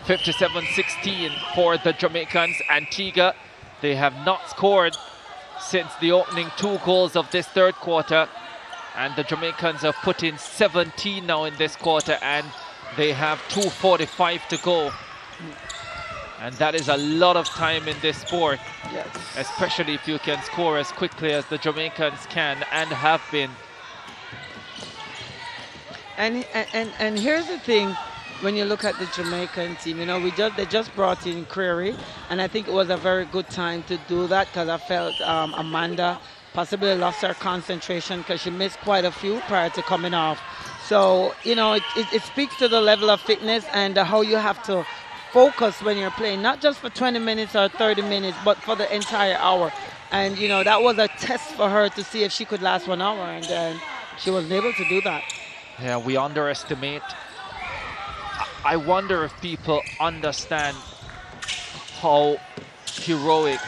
57-16 for the Jamaicans. Antigua, they have not scored since the opening 2 goals of this third quarter. And the Jamaicans have put in 17 now in this quarter, and they have 2:45 to go. And that is a lot of time in this sport. Yes. Especially if you can score as quickly as the Jamaicans can and have been. And here's the thing, when you look at the Jamaican team, you know, they just brought in Creary, and I think it was a very good time to do that because I felt Amanda possibly lost her concentration because she missed quite a few prior to coming off. So, you know, it speaks to the level of fitness and how you have to focus when you're playing, not just for 20 minutes or 30 minutes, but for the entire hour. And, you know, that was a test for her to see if she could last 1 hour, and she was able to do that. Yeah, we underestimate. I wonder if people understand how heroic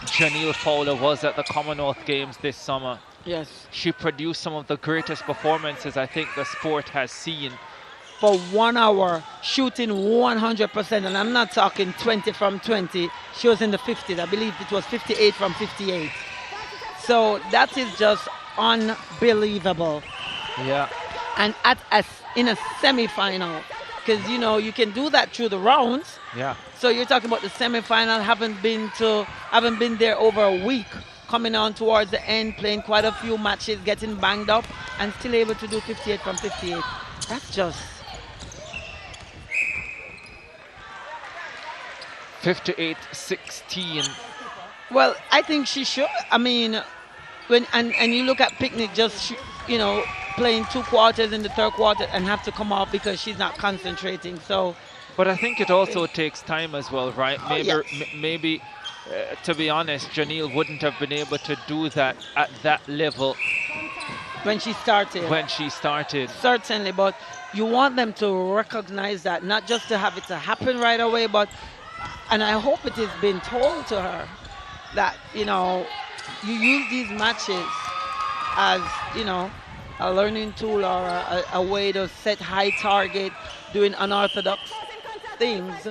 Janelle Fowler was at the Commonwealth Games this summer. Yes. She produced some of the greatest performances I think the sport has seen. For 1 hour, shooting 100%, and I'm not talking 20 from 20. She was in the 50s. I believe it was 58 from 58. So that is just unbelievable. Yeah. And in a semi-final, because you know you can do that through the rounds. Yeah. So you're talking about the semi-final, haven't been there over a week, coming on towards the end, playing quite a few matches, getting banged up, and still able to do 58 from 58. That's just 58-16 Well, I think she should. I mean, when and you look at Picnic just you know playing 2 quarters in the third quarter and have to come off because she's not concentrating. So, But I think it also takes time as well, right? oh yes, Maybe, to be honest, Janelle wouldn't have been able to do that at that level when she started. when she started. Certainly, but you want them to recognize that, not just to have it to happen right away, but and I hope it has been told to her that you use these matches as a learning tool or a way to set high target, doing unorthodox things.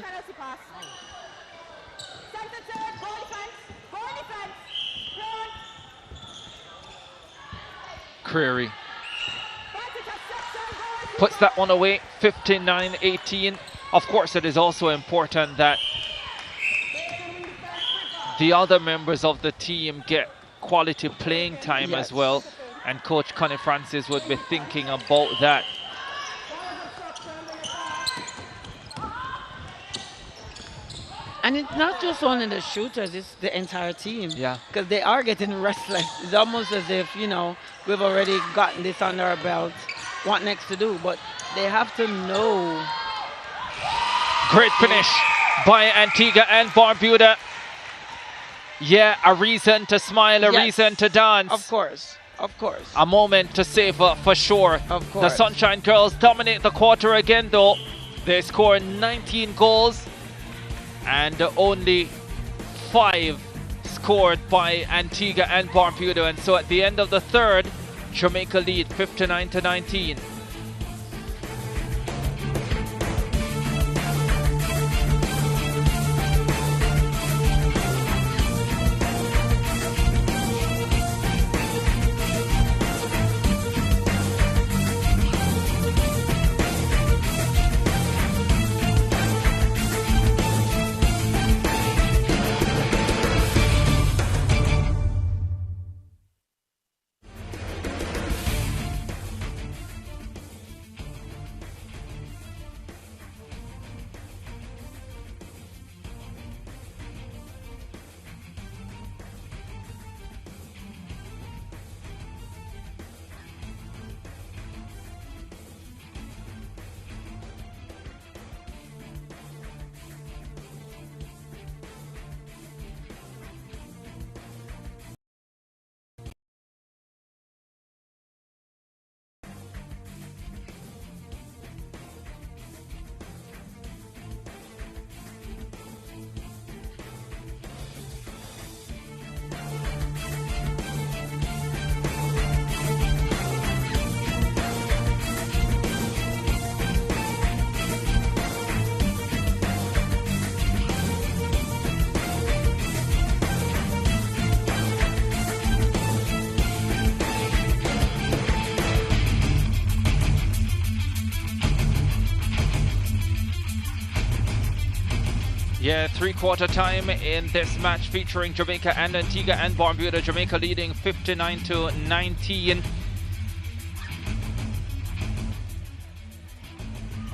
Creary puts that one away, 59-18. Of course, it is also important that the other members of the team get quality playing time Yes. as well, and Coach Connie Francis would be thinking about that. And it's not just only the shooters, it's the entire team. Yeah. Because they are getting restless. It's almost as if, we've already gotten this under our belt. What next to do? But they have to know. Great finish by Antigua and Barbuda. Yeah, a reason to smile, a Yes. reason to dance. Of course. Of course. A moment to savor for sure. Of The course. Sunshine Girls dominate the quarter again though. They score 19 goals and only 5 scored by Antigua and Barbuda. And so at the end of the third, Jamaica lead 59-19. Yeah, three-quarter time in this match featuring Jamaica and Antigua and Barbuda. Jamaica leading 59-19.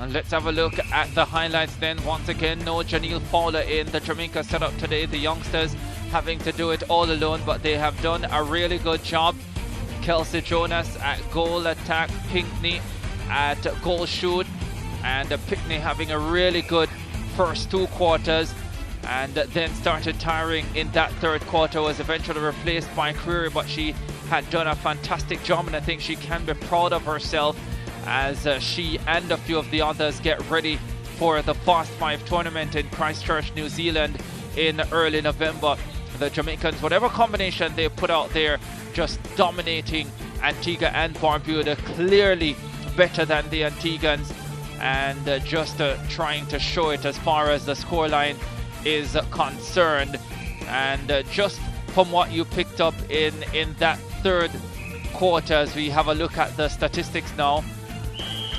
And let's have a look at the highlights then. Once again, no Janelle Fowler in the Jamaica setup today. The youngsters having to do it all alone, but they have done a really good job. Kelsey Jonas at goal attack, Pinkney at goal shoot, and Pinkney having a really good first 2 quarters, and then started tiring in that third quarter. Was eventually replaced by Creary, but she had done a fantastic job, and I think she can be proud of herself as she and a few of the others get ready for the Fast 5 tournament in Christchurch, New Zealand in early November. The Jamaicans, whatever combination they put out there, just dominating Antigua and Barbuda, clearly better than the Antiguans, and just trying to show it as far as the scoreline is concerned. And just from what you picked up in that third quarter, as we have a look at the statistics now,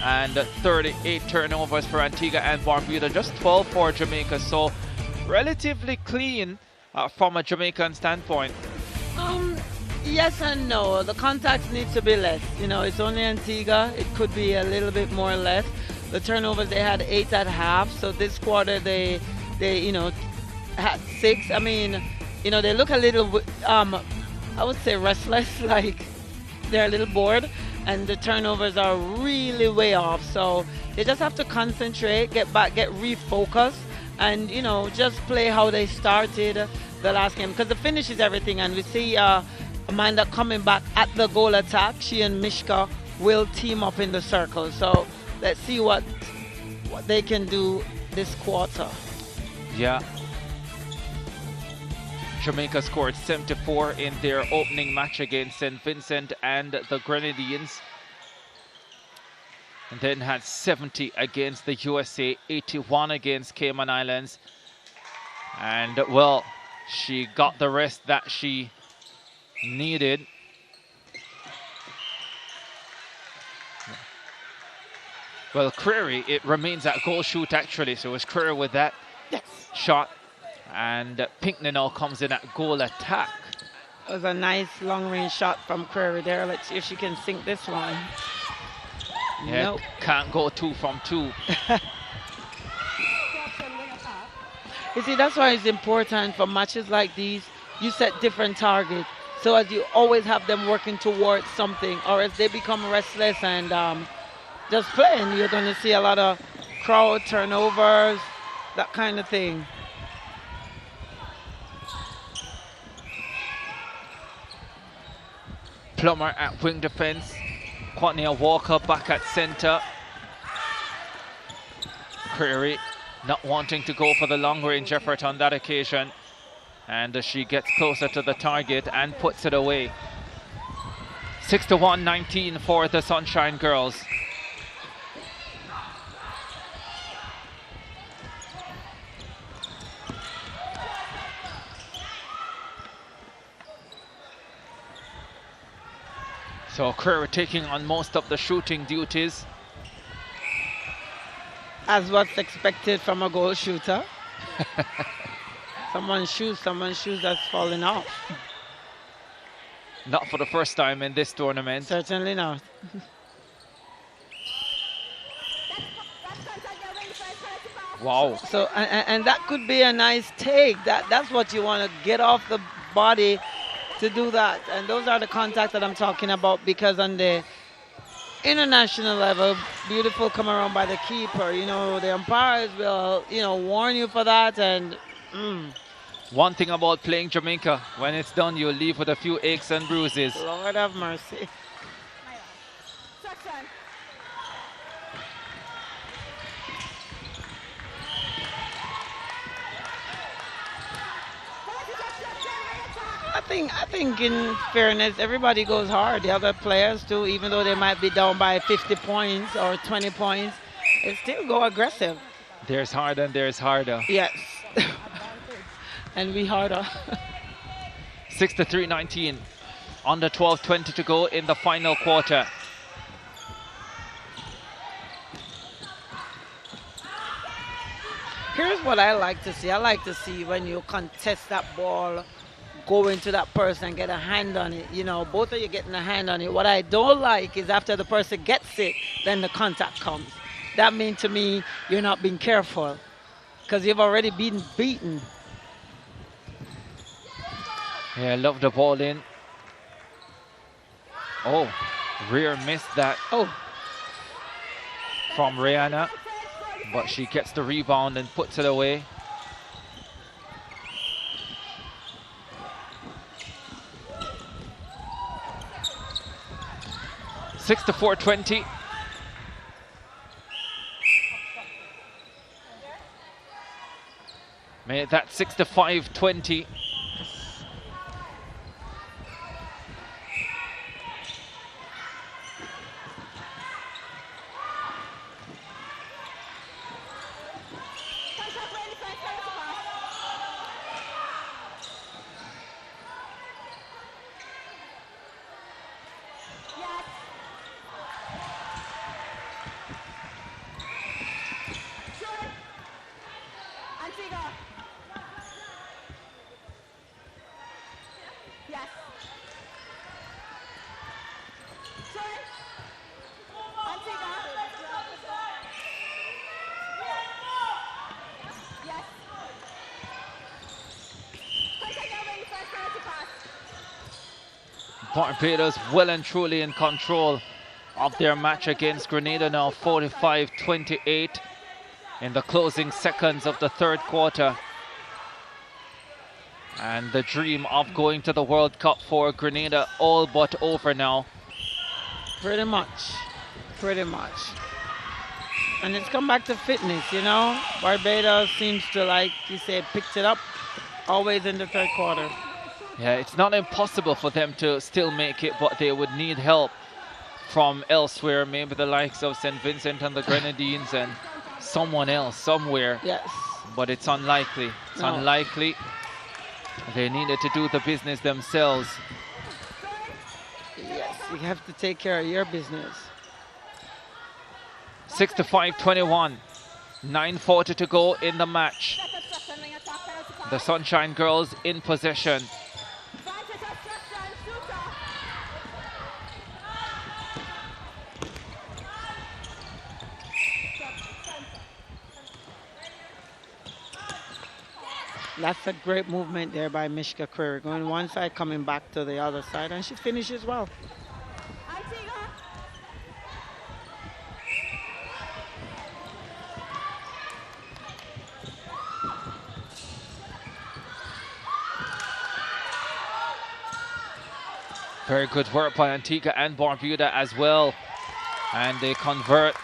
and 38 turnovers for Antigua and Barbuda, just 12 for Jamaica, so relatively clean from a Jamaican standpoint. Yes and no. The contacts need to be less. It's only Antigua. It could be a little bit more less. The turnovers, they had 8 at half, so this quarter they had 6. I mean, You know, they look a little, I would say restless, like they're a little bored, and the turnovers are really way off. So they just have to concentrate, get back, get refocused, and you know, just play how they started the last game. Because the finish is everything, and we see Amanda coming back at the goal attack. She and Mishka will team up in the circle. So let's see what they can do this quarter. Yeah. Jamaica scored 74 in their opening match against St. Vincent and the Grenadines. And then had 70 against the USA, 81 against Cayman Islands. And well, she got the rest that she needed. Well, Creary, it remains at goal shoot actually, so it was Creary with that shot. And Pinckney now comes in at goal attack. It was a nice long-range shot from Creary there. Let's see if she can sink this one. Yeah, Nope. can't go 2 from 2. You see, that's why it's important for matches like these. You set different targets, so as you always have them working towards something, or as they become restless and just playing, you're going to see a lot of crowd turnovers, that kind of thing. Plummer at wing defense. Quatnia Walker back at center. Creary not wanting to go for the long range effort on that occasion. And she gets closer to the target and puts it away. 61-19 for the Sunshine Girls. So Creary taking on most of the shooting duties. As what's expected from a goal shooter. Someone's shoes that's falling off. Not for the first time in this tournament. Certainly not. Wow. So, and that could be a nice take. That's what you want to get off the body to do that. And those are the contacts that I'm talking about, because on the international level, beautiful come around by the keeper. You know, the umpires will, you know, warn you for that. And one thing about playing Jamaica, when it's done, you'll leave with a few aches and bruises. Lord have mercy. I think in fairness, everybody goes hard. The other players too, even though they might be down by 50 points or 20 points, they still go aggressive. There's hard and there's harder. Yes. And we harder. 63-19. Under 12:20 to go in the final quarter. Here's what I like to see. I like to see when you contest that ball, go into that person and get a hand on it. You know, both of you getting a hand on it. What I don't like is after the person gets it, then the contact comes. That means to me, you're not being careful, because you've already been beaten. Yeah, love the ball in. Oh, rear missed that. Oh. From Rihanna, but she gets the rebound and puts it away. Six to 4:20. Made that 6 to 5:20. Barbuda's well and truly in control of their match against Grenada now, 45-28 in the closing seconds of the third quarter. And the dream of going to the World Cup for Grenada all but over now. Pretty much. And it's come back to fitness, you know. Barbados seems to, like you said, picked it up always in the third quarter. Yeah, it's not impossible for them to still make it, but they would need help from elsewhere, maybe the likes of St. Vincent and the Grenadines and someone else somewhere. Yes. But it's unlikely. It's unlikely. They needed to do the business themselves. Yes, you have to take care of your business. 65-21. 9:40 to go in the match. The Sunshine Girls in possession. That's a great movement there by Mishka Query, going one side, coming back to the other side, and she finishes well. Very good work by Antigua and Barbuda as well. And they convert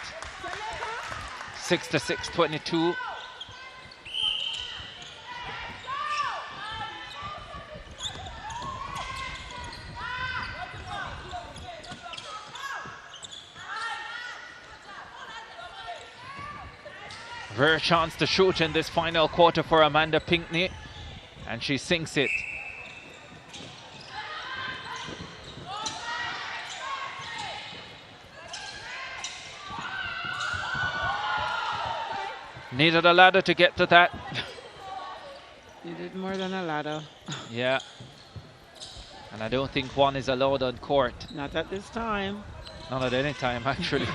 6-6, 22. Rare chance to shoot in this final quarter for Amanda Pinkney, and she sinks it. Needed a ladder to get to that. Needed more than a ladder. Yeah. And I don't think one is allowed on court. Not at this time. Not at any time, actually.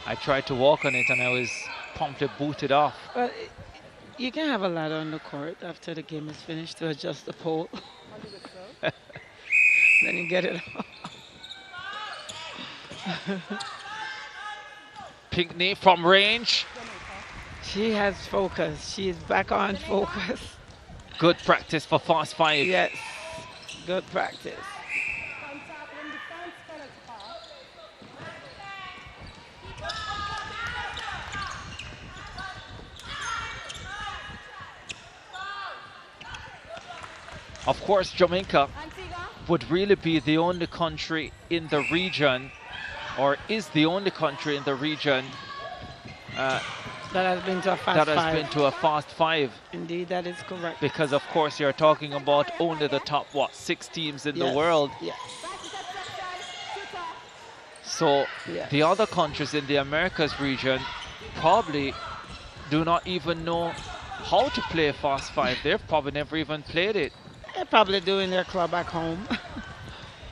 I tried to walk on it and I was promptly booted off. But you can have a ladder on the court after the game is finished to adjust the pole. Then you get it off. Pinkney from range. She has focus. She is back on focus. Good practice for fast five. Yes, good practice. Of course, Jamaica would really be the only country in the region, or is the only country in the region that has been to a fast five. Indeed, that is correct. Because of course you're talking about only the top, 6 teams in the world. Yes. So the other countries in the Americas region probably do not even know how to play fast five. They've probably never even played it. They're probably doing their club back home.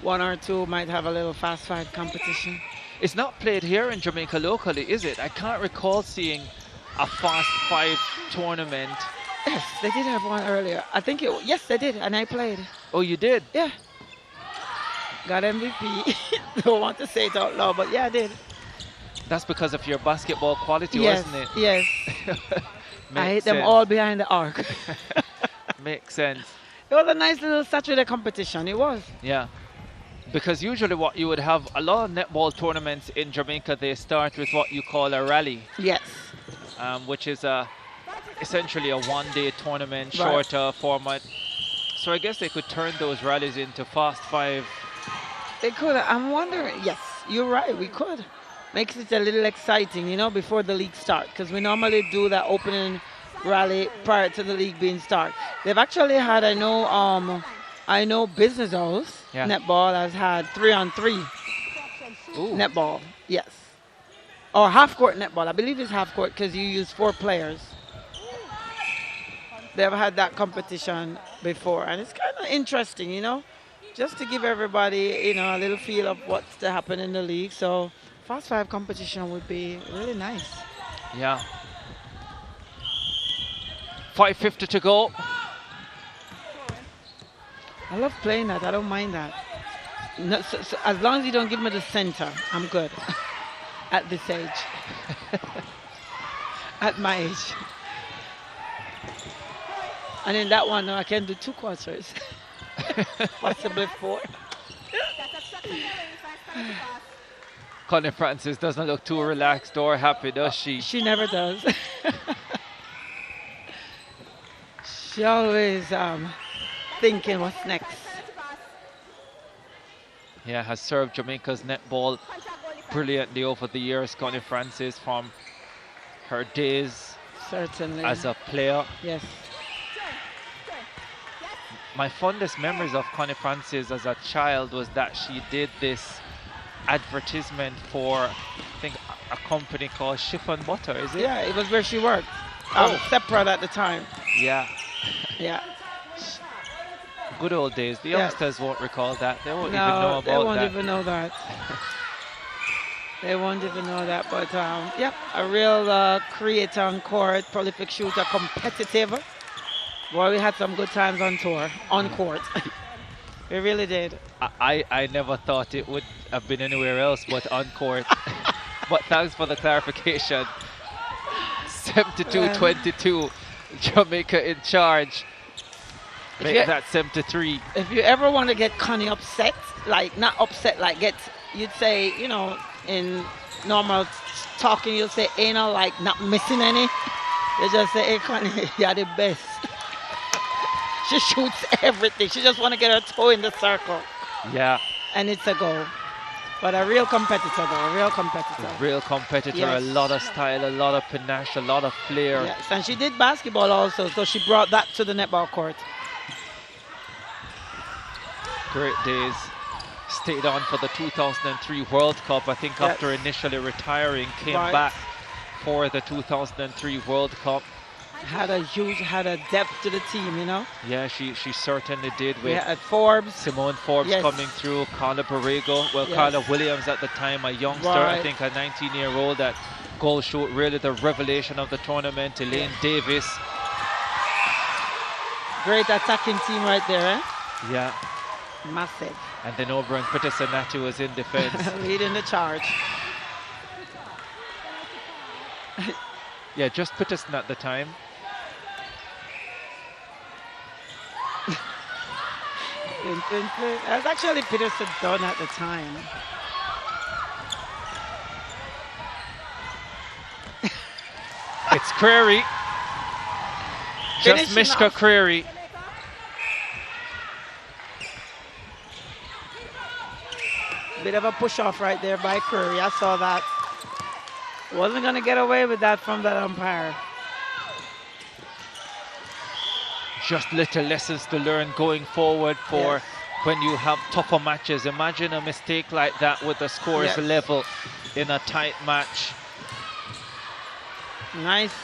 One or two might have a little fast five competition. It's not played here in Jamaica locally, is it? I can't recall seeing a fast five tournament. Yes, they did have one earlier. I think yes, they did, and I played. Oh, you did? Yeah. Got MVP. Don't want to say it out loud, but yeah, I did. That's because of your basketball quality, yes, wasn't it? Yes. I hit them all behind the arc. Makes sense. It was a nice little Saturday competition, it was. Yeah. Because usually what you would have, a lot of netball tournaments in Jamaica, they start with what you call a rally. Yes. Which is essentially a one-day tournament, shorter format. So I guess they could turn those rallies into fast five. They could. I'm wondering, yes, you're right, we could. Makes it a little exciting, you know, before the league starts. Because we normally do that opening rally prior to the league being started. They've actually had, I know Business House Netball has had 3-on-3 netball, yes. Or half-court netball. I believe it's half-court because you use 4 players. They've had that competition before, and it's kind of interesting, you know, just to give everybody, you know, a little feel of what's to happen in the league. So fast five competition would be really nice. Yeah. 5:50 to go. I love playing that. I don't mind that. No, so as long as you don't give me the center, I'm good. At this age. At my age. And in that one, I can do 2 quarters. Possibly 4. Connie Francis doesn't look too relaxed or happy, does she? She never does. She always thinking what's next. Yeah, has served Jamaica's netball brilliantly over the years, Connie Francis, from her days Certainly. as a player. Yes. My fondest memories of Connie Francis as a child was that she did this advertisement for, I think, a company called Chiffon Butter, is it? Yeah, it was where she worked. Separate at the time. Yeah. Yeah. Good old days. The youngsters won't recall that. They won't even know about that. They won't even know that. They won't even know that. But yeah, a real creator on court, prolific shooter, competitive. Boy, we had some good times on tour, on court. We really did. I never thought it would have been anywhere else but on court. But thanks for the clarification. 72-22, Jamaica in charge. Make that 7-3. If you ever want to get Connie upset, like not upset, like you'd say, you know, in normal talking, you'll say anal, like not missing any. You just say, hey Connie, you're the best. She shoots everything. She just want to get her toe in the circle. Yeah. And it's a goal. But a real competitor, though. A real competitor. A real competitor. Yes. A lot of style, a lot of panache, a lot of flair. Yes, and she did basketball also, so she brought that to the netball court. Great days. Stayed on for the 2003 World Cup. I think after initially retiring, came back for the 2003 World Cup. Had a depth to the team, you know. Yeah, she certainly did. With at Forbes, Simone Forbes coming through, Carla Borrego, Carla Williams at the time, a youngster, I think a 19-year-old that goal shoot, really the revelation of the tournament. Elaine Davis. Great attacking team right there, eh? Yeah. Massive. And then over in Pitasanatu was in defense. Leading the charge. Yeah, just Pitterson at the time. That's actually Peterson done at the time. It's Creary. Just Mishka Creary. Bit of a push off right there by Creary. I saw that. Wasn't going to get away with that from that umpire. Just little lessons to learn going forward for when you have tougher matches. Imagine a mistake like that with the scores level in a tight match. Nice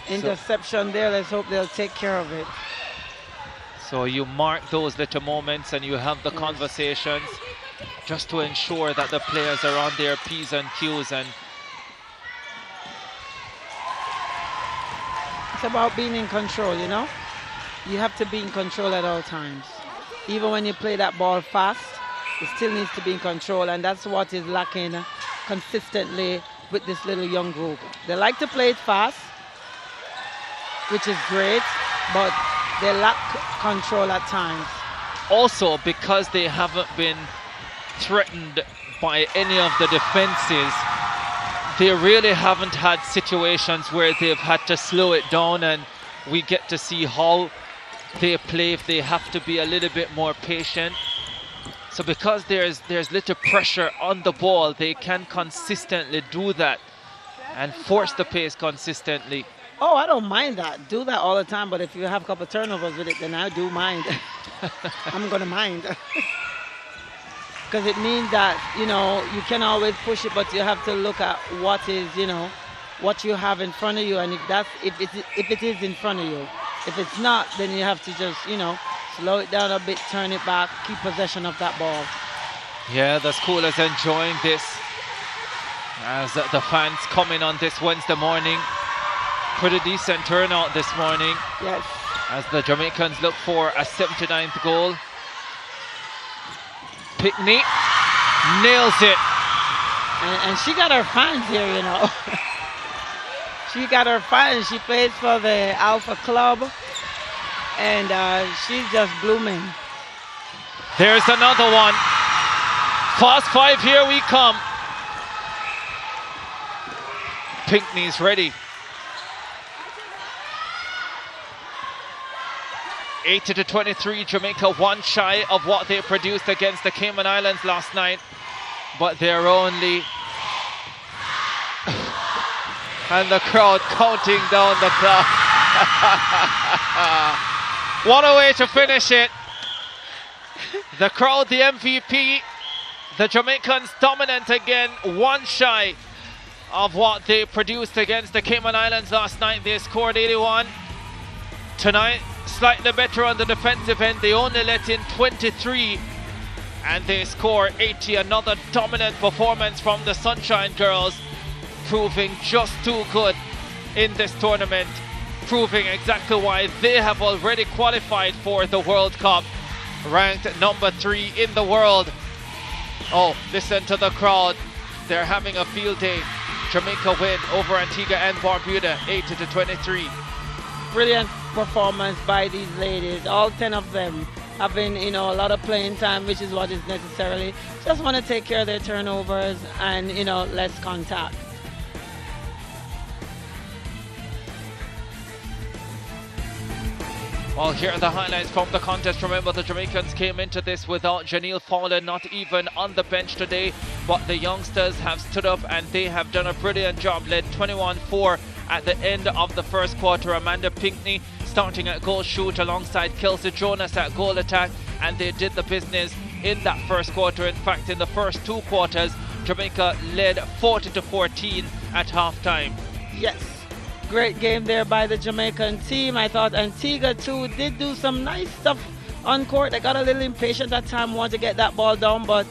interception there. Let's hope they'll take care of it. So you mark those little moments and you have the conversations just to ensure that the players are on their P's and Q's. And it's about being in control, you know? You have to be in control at all times. Even when you play that ball fast, it still needs to be in control, and that's what is lacking consistently with this little young group. They like to play it fast, which is great, but they lack control at times. Also, because they haven't been threatened by any of the defenses, they really haven't had situations where they've had to slow it down, and we get to see how they play if they have to be a little bit more patient. So because there's little pressure on the ball, they can consistently do that and force the pace consistently. Oh, I don't mind that. Do that all the time, but if you have a couple turnovers with it, then I do mind. I'm gonna mind. Because it means that, you know, you can always push it, but you have to look at what is, you know, what you have in front of you, and if it is in front of you. If it's not, then you have to just, you know, slow it down a bit, turn it back, keep possession of that ball. Yeah, the school is enjoying this as the fans coming on this Wednesday morning. Pretty decent turnout this morning. Yes. As the Jamaicans look for a 79th goal. Pickney nails it. And she got her fans here, you know. She got her fans. She plays for the Alpha Club. And she's just blooming. There's another one. Fast 5, here we come. Pinkney's ready. 80-23, Jamaica one shy of what they produced against the Cayman Islands last night. But they're only... and the crowd counting down the clock. What a way to finish it. The crowd, the MVP, the Jamaicans dominant again, one shy of what they produced against the Cayman Islands last night. They scored 81. Tonight, slightly better on the defensive end. They only let in 23 and they score 80. Another dominant performance from the Sunshine Girls, proving just too good in this tournament, proving exactly why they have already qualified for the World Cup, ranked number 3 in the world. Oh, listen to the crowd. They're having a field day. Jamaica win over Antigua and Barbuda, 80-23. Brilliant performance by these ladies, all 10 of them having, you know, a lot of playing time, which is what is necessarily. Just want to take care of their turnovers and, you know, less contact. Well, here are the highlights from the contest. Remember, the Jamaicans came into this without Janelle Fowler, not even on the bench today. But the youngsters have stood up and they have done a brilliant job. Led 21-4 at the end of the first quarter. Amanda Pinkney starting at goal shoot alongside Kelsey Jonas at goal attack. And they did the business in that first quarter. In fact, in the first 2 quarters, Jamaica led 40-14 at halftime. Yes. Great game there by the Jamaican team. I thought Antigua too did do some nice stuff on court. They got a little impatient at time, want to get that ball down, but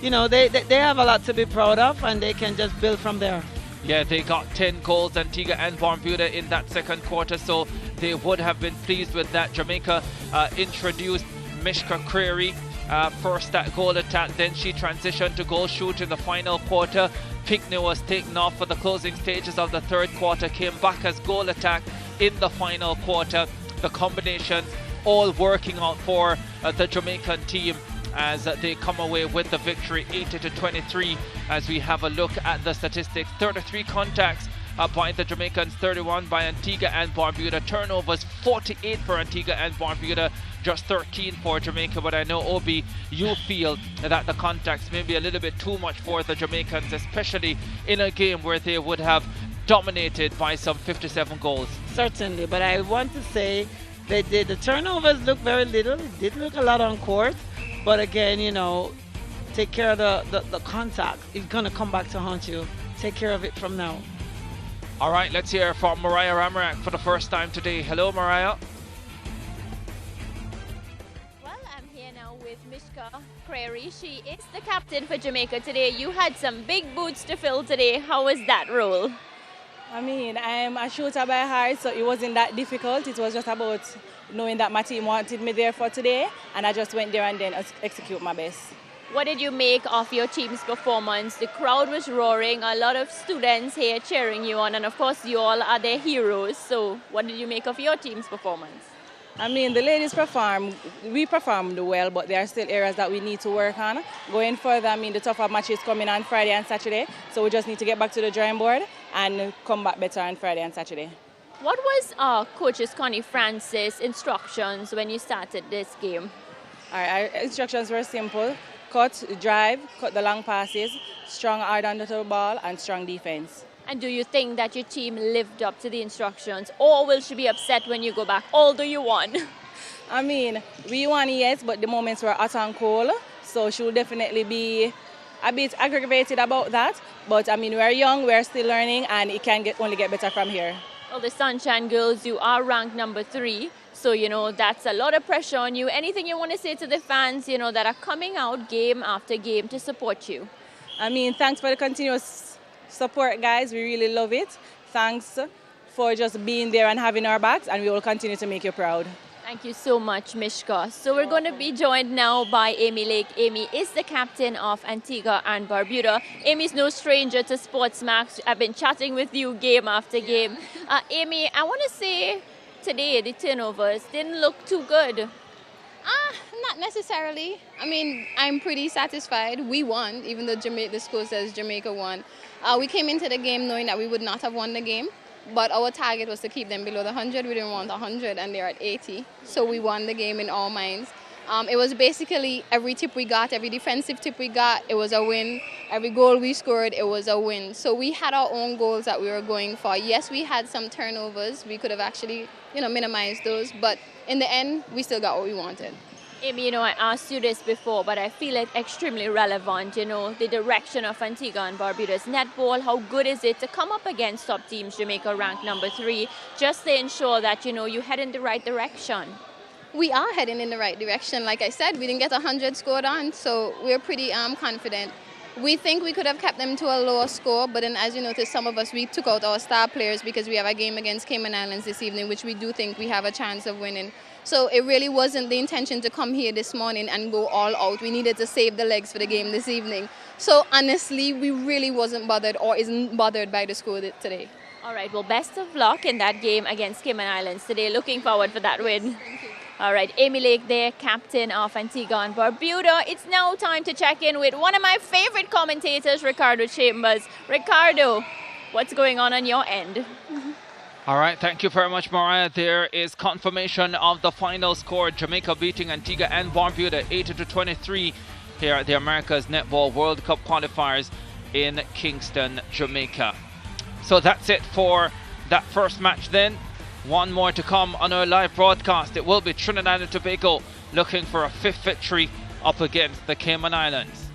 you know, they have a lot to be proud of and they can just build from there. Yeah, they got 10 goals, Antigua and Barbuda, in that second quarter, so they would have been pleased with that. Jamaica introduced Mishka Creary first at goal attack, then she transitioned to goal shoot in the final quarter. Pickney was taken off for the closing stages of the third quarter, came back as goal attack in the final quarter. The combinations all working out for the Jamaican team as they come away with the victory, 80-23. As we have a look at the statistics, 33 contacts by the Jamaicans, 31 by Antigua and Barbuda. Turnovers 48 for Antigua and Barbuda, just 13 for Jamaica. But I know, Obi, you feel that the contacts may be a little bit too much for the Jamaicans, especially in a game where they would have dominated by some 57 goals. Certainly, but I want to say they did. The turnovers look very little. It did look a lot on court, but again, you know, take care of the contact. It's going to come back to haunt you. Take care of it from now. All right, let's hear from Mariah Ramarak for the first time today. Hello, Mariah. Well, I'm here now with Mishka Creary. She is the captain for Jamaica today. You had some big boots to fill today. How was that role? I mean, I'm a shooter by heart, so it wasn't that difficult. It was just about knowing that my team wanted me there for today, and I just went there and then execute my best. What did you make of your team's performance? The crowd was roaring, a lot of students here cheering you on, and of course you all are their heroes. So what did you make of your team's performance? I mean, the ladies we performed well, but there are still areas that we need to work on. Going further, I mean, the tougher matches coming on Friday and Saturday, so we just need to get back to the drawing board and come back better on Friday and Saturday. What was Coaches Connie Francis' instructions when you started this game? Our instructions were simple. Cut, drive, cut the long passes, strong hard under the ball, and strong defense. And do you think that your team lived up to the instructions, or will she be upset when you go back, although you won? I mean, we won, yes, but the moments were hot and cold, so she will definitely be a bit aggravated about that. But I mean, we're young, we're still learning, and it can only get better from here. Well, the Sunshine Girls, you are ranked number 3. So, you know, that's a lot of pressure on you. Anything you want to say to the fans, you know, that are coming out game after game to support you? I mean, thanks for the continuous support, guys. We really love it. Thanks for just being there and having our backs, and we will continue to make you proud. Thank you so much, Mishka. So we're going to be joined now by Amy Lake. Amy is the captain of Antigua and Barbuda. Amy's no stranger to SportsMax. I've been chatting with you game after game. Amy, I want to say today the turnovers didn't look too good. Not necessarily. I mean, I'm pretty satisfied. We won, even though the score says Jamaica won. We came into the game knowing that we would not have won the game. But our target was to keep them below the 100. We didn't want 100, and they're at 80. So we won the game in our minds. It was basically every tip we got, every defensive tip we got, it was a win. Every goal we scored, it was a win. So we had our own goals that we were going for. Yes, we had some turnovers. We could have actually, minimized those. But in the end, we still got what we wanted. Amy, I asked you this before, but I feel it extremely relevant, the direction of Antigua and Barbuda's netball. How good is it to come up against top teams, Jamaica ranked number 3, just to ensure that, you head in the right direction? We are heading in the right direction. Like I said, we didn't get 100 scored on, so we're pretty confident. We think we could have kept them to a lower score, but then as you notice, some of us, we took out our star players because we have a game against Cayman Islands this evening, which we do think we have a chance of winning. So it really wasn't the intention to come here this morning and go all out. We needed to save the legs for the game this evening. So honestly, we really wasn't bothered or isn't bothered by the score today. All right, well, best of luck in that game against Cayman Islands today. Looking forward for that win. Thank you. All right, Amy Lake there, captain of Antigua and Barbuda. It's now time to check in with one of my favorite commentators, Ricardo Chambers. Ricardo, what's going on your end? All right, thank you very much, Mariah. There is confirmation of the final score. Jamaica beating Antigua and Barbuda 80-23 here at the America's Netball World Cup qualifiers in Kingston, Jamaica. So that's it for that first match then. One more to come on our live broadcast. It will be Trinidad and Tobago looking for a 5th victory up against the Cayman Islands.